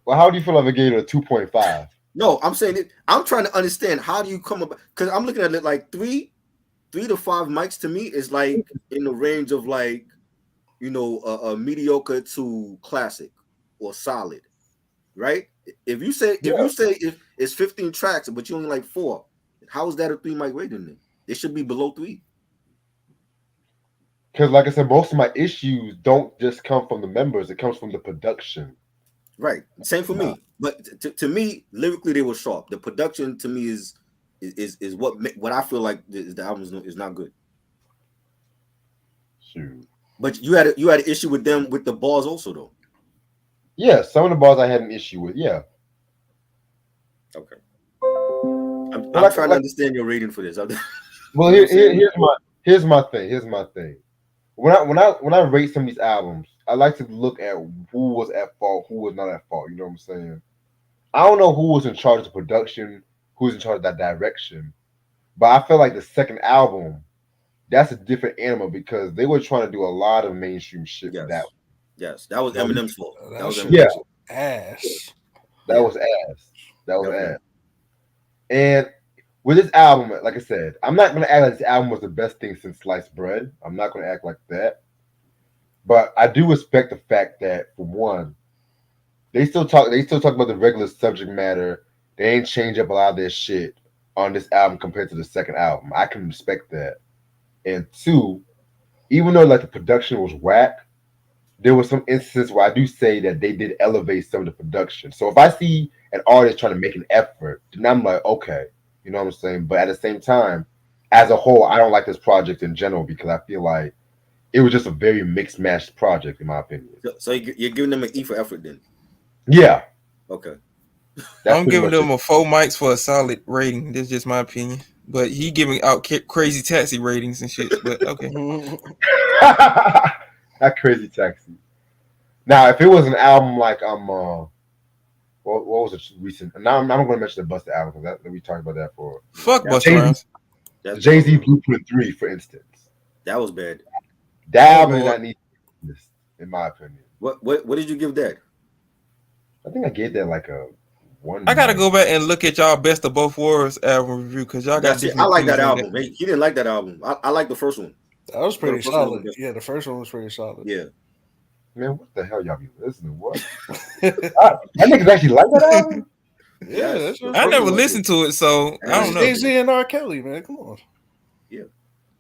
Well, how do you feel if I gave it a 2.5? No, I'm saying it. I'm trying to understand how do you come about, because I'm looking at it like 3 to 5 mics to me is like in the range of like, you know, a mediocre to classic or solid, right? If you say if it's 15 tracks but you only like 4, how is that a 3 mic rating then? It should be below 3. Because, like I said, most of my issues don't just come from the members; it comes from the production. Right. Same for me. But to me, lyrically, they were sharp. The production to me is what I feel like the album is not good. Shoot. But you had an issue with them with the bars also though. Yeah, some of the bars I had an issue with. Yeah. Okay. I'm trying to understand your rating for this. Well, here's my thing. When I rate some of these albums, I like to look at who was at fault, who was not at fault. You know what I'm saying? I don't know who was in charge of the production, who was in charge of that direction, but I feel like the second album, that's a different animal because they were trying to do a lot of mainstream shit. Yes, that was Eminem's fault. That was ass. That was ass. And with this album, like I said, I'm not going to act like this album was the best thing since sliced bread. I'm not going to act like that. But I do respect the fact that, for one, they still talk about the regular subject matter. They ain't change up a lot of their shit on this album compared to the second album. I can respect that. And 2, even though like the production was whack, there was some instances where I do say that they did elevate some of the production. So if I see an artist trying to make an effort, then I'm like, okay, you know what I'm saying? But at the same time, as a whole, I don't like this project in general because I feel like it was just a very mixed matched project, in my opinion. So you're giving them an E for effort then? Yeah. Okay. I'm giving them a 4 mics for a solid rating. That's just my opinion. But he giving out crazy taxi ratings and shit. But okay. That Crazy Taxi. Now, if it was an album like what was the recent? Now I'm not going to mention the Busta album because we talked about that for. Fuck Yeah, Busta Rhymes. Jay-Z Blueprint 3, for instance. That was bad. That album did not need this, in my opinion. What did you give that? I think I gave that like a 1. I gotta go back and look at y'all Best of Both Worlds album review because y'all got different. I like that album. He didn't like that album. I like the first one. That was pretty solid. Yeah, the first one was pretty solid. Yeah. Man, what the hell y'all be listening to? What? That niggas actually like that album? Yeah, I never listened to it, so I don't know. Jay-Z and R. Kelly, man, come on. Yeah.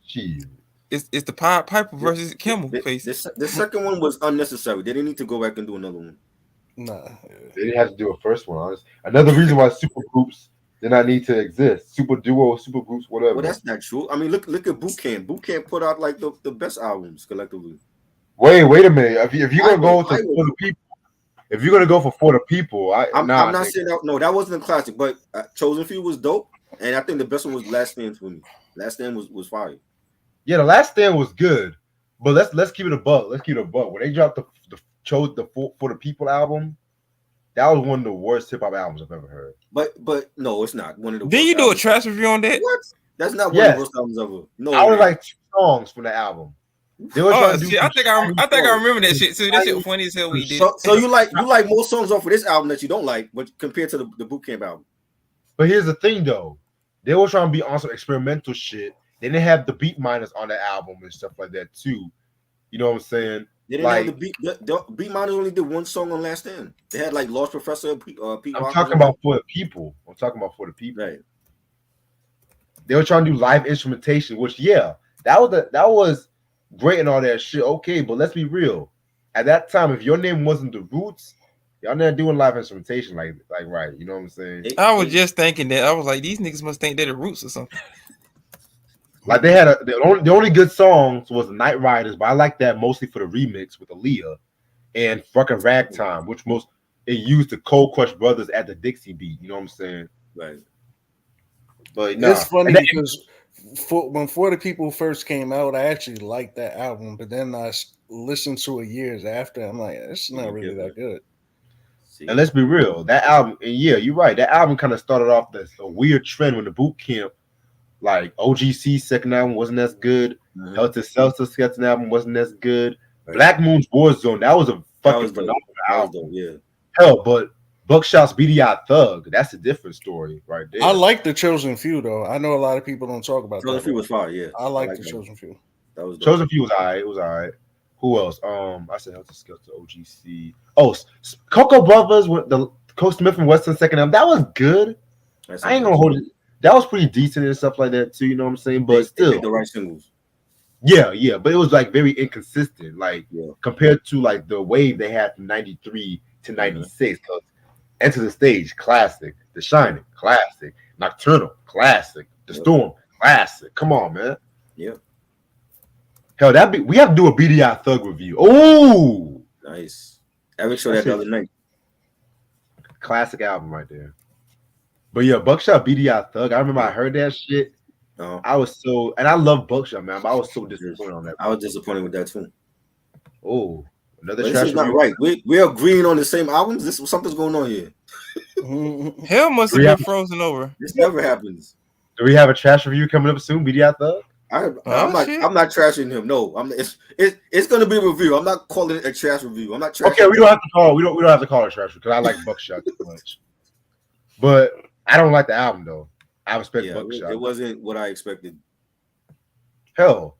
Jeez. It's the Piper versus Kimmel face. The second one was unnecessary. They didn't need to go back and do another one. Nah. They didn't have to do a first one, honestly. Another reason why super groups did not need to exist. Super duo, super groups, whatever. Well, that's not true. I mean, look at Boot Camp. Boot Camp put out like the best albums collectively. Wait a minute. If you're gonna go for the people, if you're gonna go for the people, I'm not saying that. No, that wasn't a classic, but Chosen Few was dope, and I think the best one was Last Stand for me. Last Stand was fire. Yeah, the Last Stand was good, but let's keep it a buck. Let's keep it a buck. When they dropped the For the People album, that was one of the worst hip hop albums I've ever heard. But no, it's not one of the. Did you do a trash review on that? What? That's not one of the worst albums ever. No, I was like 2 songs from the album. They were I think I remember that shit too. That shit was funny as hell. We did. So you like more songs off of this album that you don't like, but compared to the Boot Camp album. But here's the thing, though, they were trying to be on some experimental shit. They didn't have the beat miners on the album and stuff like that too. You know what I'm saying? They didn't have the beat. The beat miners only did one song on Last Stand. They had like Lost Professor, Pete. I'm talking about For the People. Right. They were trying to do live instrumentation, which that was great and all that shit. Okay, but let's be real. At that time, if your name wasn't the Roots, y'all not doing live instrumentation like right. You know what I'm saying? I was just thinking that. I was like, these niggas must think they're the Roots or something. Like they had the only good songs was Night Riders, but I like that mostly for the remix with Aaliyah and fucking Ragtime, which it used the Cold Crush Brothers at the Dixie beat. You know what I'm saying? Right. But it's funny because when For the People first came out, I actually liked that album, but then I listened to it years after. I'm like, it's not really that good. And let's be real, that album, and yeah, you're right. That album kind of started off a weird trend when the Boot Camp. Like OGC's second album wasn't as good. Helter Skelter's second album wasn't as good. Right. Black Moon's Warzone, that was a fucking phenomenal album. Yeah. Hell, but Buckshot's BDI Thug, that's a different story right there. I like the Chosen Few though. I know a lot of people don't talk about Chosen Few was fire, yeah. I like the Chosen Few. That was dope. Chosen Few was alright. It was alright. Who else? I said Helter Skelter, OGC. Oh, Cocoa Brothers with the Coast Smith and Weston second album. That was good. I ain't gonna hold it. That was pretty decent and stuff like that too, you know what I'm saying? But still, the right singles. Yeah, but it was like very inconsistent, like compared to like the wave they had from '93 to '96. Because Enter the Stage, classic. The Shining, classic. Nocturnal, classic. The Storm, classic. Come on, man. Yeah. Hell, we have to do a BDI Thug review. Oh, nice. I will show that the other night. Classic album right there. But yeah, Buckshot BDI Thug. I remember I heard that shit. I was and I love Buckshot, man, but I was so disappointed on that. I was disappointed with that too. Oh, another trash. This is not right. We're agreeing on the same albums. Something's going on here. Hell must have been frozen over. This never happens. Do we have a trash review coming up soon? BDI Thug. I'm not trashing him. No, it's gonna be a review. I'm not calling it a trash review. I'm not trashing. Okay, we don't have to call it trash because I like Buckshot too much. But I don't like the album though. I respect Buckshot. It wasn't what I expected. Hell,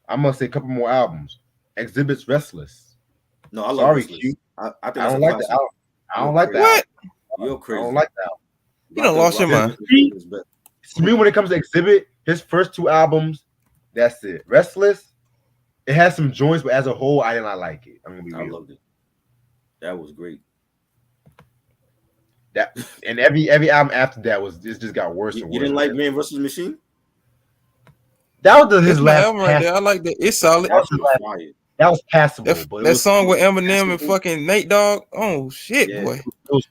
I'm gonna say a couple more albums. Exhibit's Restless. No, I love Restless. Q. I don't like the album. I don't like that. What? You're crazy. I don't like that. You done lost your mind. To me, when it comes to Exhibit, his first 2 albums, that's it. Restless, it has some joints, but as a whole, I did not like it. I'm gonna be real. I loved it. That was great. That and every album after that just got worse and worse. You didn't like Man vs. Machine? That was his last album right there. I like that. It's solid. That was passable. That song with Eminem and fucking Nate Dogg. Oh shit, boy.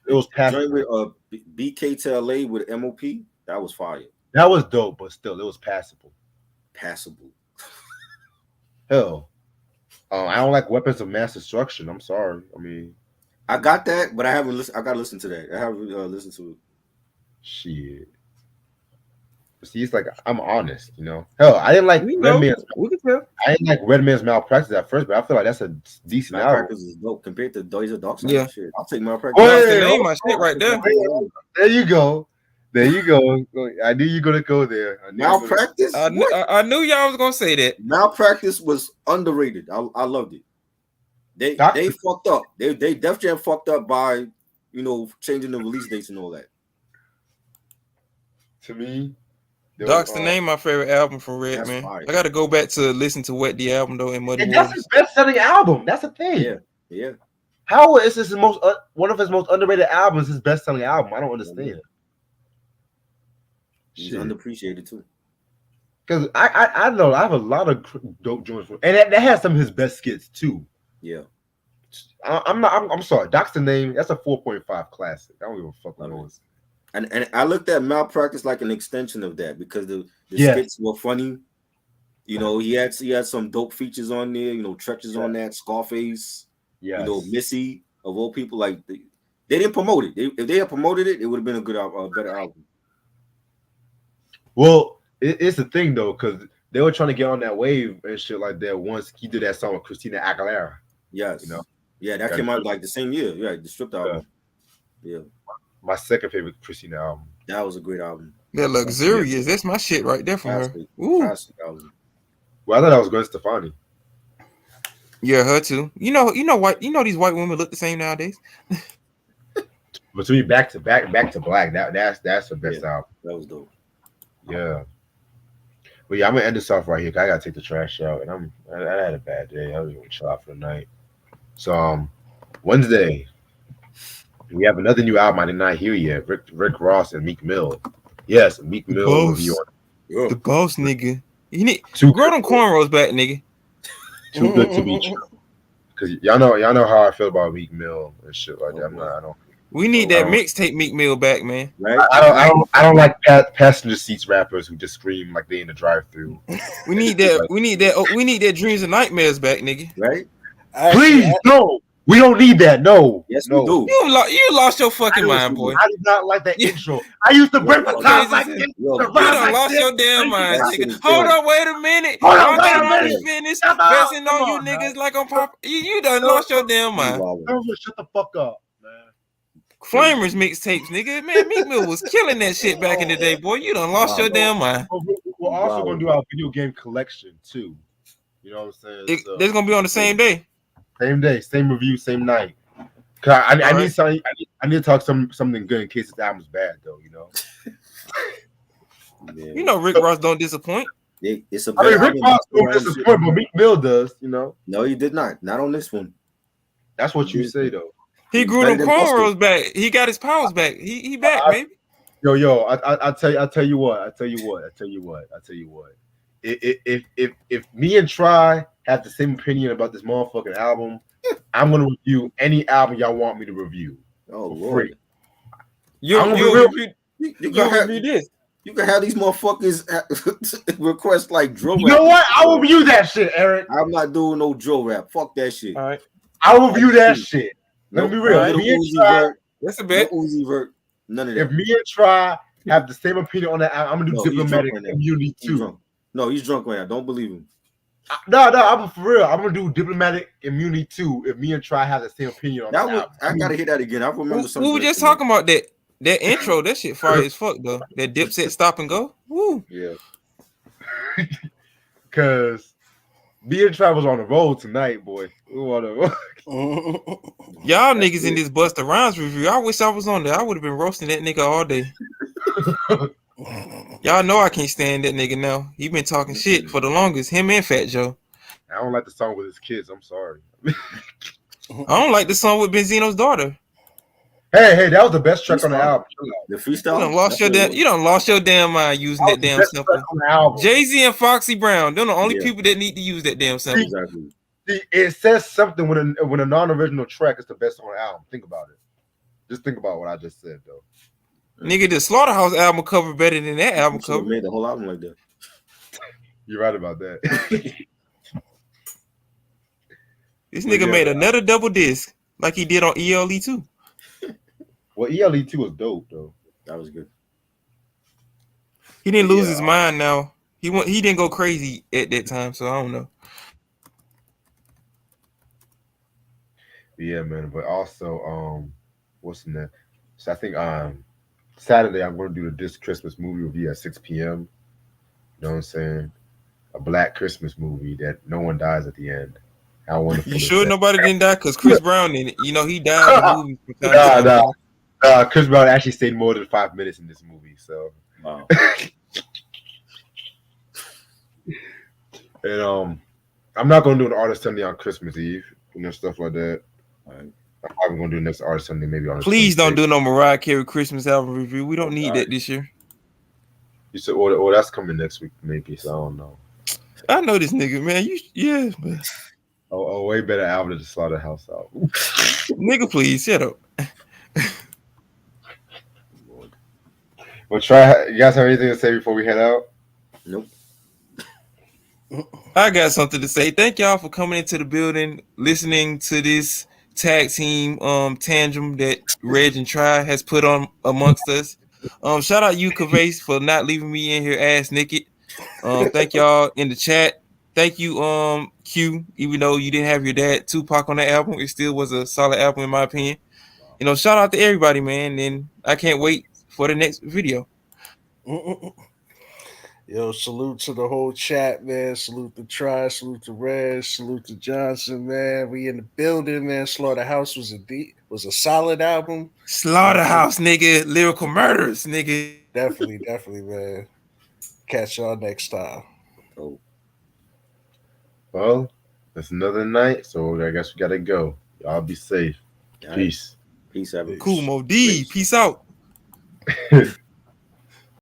It was passable. With BK to LA with MOP. That was fire. That was dope, but still, it was passable. Passable. Hell, I don't like Weapons of Mass Destruction. I'm sorry. I mean, I got that, but I haven't listened. I gotta listen to that. I haven't listened to it. Shit. See, it's like I'm honest, you know. Hell, I didn't like Redman's. I didn't like Redman's Malpractice at first, but I feel like that's a decent album. Malpractice is dope compared to Days of Dark Side. Yeah. Shit, I'll take Malpractice. That's the name, my shit right there. There you go. There you go. I knew you were gonna go there. Malpractice. I knew y'all was gonna say that. Malpractice was underrated. I loved it. They fucked up. They Def Jam fucked up by changing the release dates and all that. To me, Doc's the name my favorite album from Redman. I got to go back to listen to Wet the album though and Muddy Waters. That's his best-selling album. That's the thing. Yeah. How is this one of his most underrated albums? His best-selling album. I don't understand. He's underappreciated too. Because I know I have a lot of dope joints, and that has some of his best skits too. Yeah. I'm sorry. Doc's the name. That's a 4.5 classic. I don't give a fuck what it is. And I looked at Malpractice like an extension of that because the skits were funny. He had some dope features on there. Tretches on that, Scarface. Yeah. Missy of all people. Like they didn't promote it. If they had promoted it, it would have been a better album. Well, it's the thing though, because they were trying to get on that wave and shit like that. Once he did that song with Christina Aguilera. Yes. Yeah, that came out like the same year. Yeah, the stripped album. Yeah. My second favorite Christina album. That was a great album. That Luxurious. That's my shit right there from her. Ooh. Classic album. Well, I thought that was Gwen Stefani. Yeah, her too. These white women look the same nowadays. But to me, back to black. That's the best album. That was dope. Yeah. But yeah, I'm gonna end this off right here. I gotta take the trash out, and I had a bad day. I was gonna chill out for the night. So Wednesday, we have another new album I did not hear yet. Rick Ross and Meek Mill. Yes, Meek Mill review on the boss nigga. You need to grow them cornrows back, nigga. Too good to be true. Cause y'all know how I feel about Meek Mill and shit like that. We need that mixtape Meek Mill back, man. Right? I don't like passenger seats rappers who just scream like they in the drive-through. We need that. We need that Dreams and Nightmares back, nigga. Right? Please, no. We don't need that. No. Yes, we do. You lost your fucking mind, boy. I did not like that intro. I used to break the top like this. You done lost your damn mind, nigga. Hold on, wait a minute. Finish pressing on you niggas like on pop. You done lost your damn mind. Shut the fuck up. Flamers mixtapes, nigga. Man, Meek Mill was killing that shit back in the day, boy. You done lost your damn mind. We're also gonna do our video game collection too. You know what I'm saying? It's gonna be on the same day. Same day, same review, same night. Cause I need something. I need to talk something good in case this album's bad, though. You know Rick Ross don't disappoint. It's a Rick Ross don't disappoint, but Meek Mill does. No, he did not. Not on this one. That's what you say, though. He grew them cornrows back. He got his powers back. He back, baby. Yo, I tell you what. If me and Try have the same opinion about this motherfucking album, I'm gonna review any album y'all want me to review. Oh Lord. You can review this. You can have these motherfuckers request like drill rap. You know what? I will review that shit, Eric. I'm not doing no drill rap. Fuck that shit. All right. I will review that shit. Let me be real. Me and Try, that's a bit. None of that. If me and Try have the same opinion on that, I'm gonna do diplomatic immunity too. No, he's drunk right now. Don't believe him. No, I'm for real. I'm gonna do diplomatic immunity too. If me and Try have the same opinion on that, I gotta hear that again. I remember something. We were just talking about that intro. That shit fire as fuck though. That Dipset stop and go. Woo. Yeah. Cause me and Try was on the road tonight, boy. We were on the road. Y'all niggas in this Busta Rhymes review. I wish I was on there. I would have been roasting that nigga all day. Y'all know I can't stand that nigga now. He been talking shit for the longest. Him and Fat Joe. I don't like the song with his kids. I'm sorry. I don't like the song with Benzino's daughter. Hey, that was the best track on the album. The freestyle. You done lost your damn mind using that damn sample. Jay-Z and Foxy Brown. They're the only people that need to use that damn sample. Exactly. It says something when a non-original track is the best on the album. Think about it. Just think about what I just said, though. Nigga, the Slaughterhouse album cover better than that album cover. Made the whole album like that. You're right about that. This nigga made another double disc. like he did on ELE too. Well, ELE 2 was dope though. That was good. He didn't lose his mind. Now he didn't go crazy at that time, so I don't know. Yeah, man. But also, what's next? So I think Saturday I'm going to do this Christmas movie review at 6 p.m. You know what I'm saying? A black Christmas movie that no one dies at the end. How wonderful! You is sure that? nobody didn't die? Because Chris Brown in it. You know he died in the movie from time to time. Chris Brown actually stayed more than 5 minutes in this movie. So, Wow. and I'm not going to do an artist Sunday on Christmas Eve. You know, stuff like that. All right. I'm going to do next artist Sunday maybe on. Please don't do no Mariah Carey Christmas album review. We don't need that this year. You said, "Oh, that's coming next week, maybe." So I don't know. I know this nigga, man. Man. Oh, way better album than the Slaughterhouse album. Nigga, please shut up. Well, try. You guys have anything to say before we head out? Nope. I got something to say. Thank y'all for coming into the building, listening to this tag team tantrum that Reg and Try has put on amongst us. Shout out you, Kavase, for not leaving me in here ass naked. Thank y'all in the chat. Thank you, Q. Even though you didn't have your dad Tupac on that album, it still was a solid album in my opinion. You know, shout out to everybody, man. And I can't wait for the next video. Yo, salute to the whole chat, man. Salute to Try, salute to Reg, salute to Johnson, man. We in the building, man. Slaughterhouse was a solid album. Slaughterhouse, nigga. Lyrical Murders, nigga. Definitely, man. Catch y'all next time. Oh. Well, it's another night, so I guess we gotta go. Y'all be safe. Peace. Peace, everyone. Cool, Mo D. Peace out.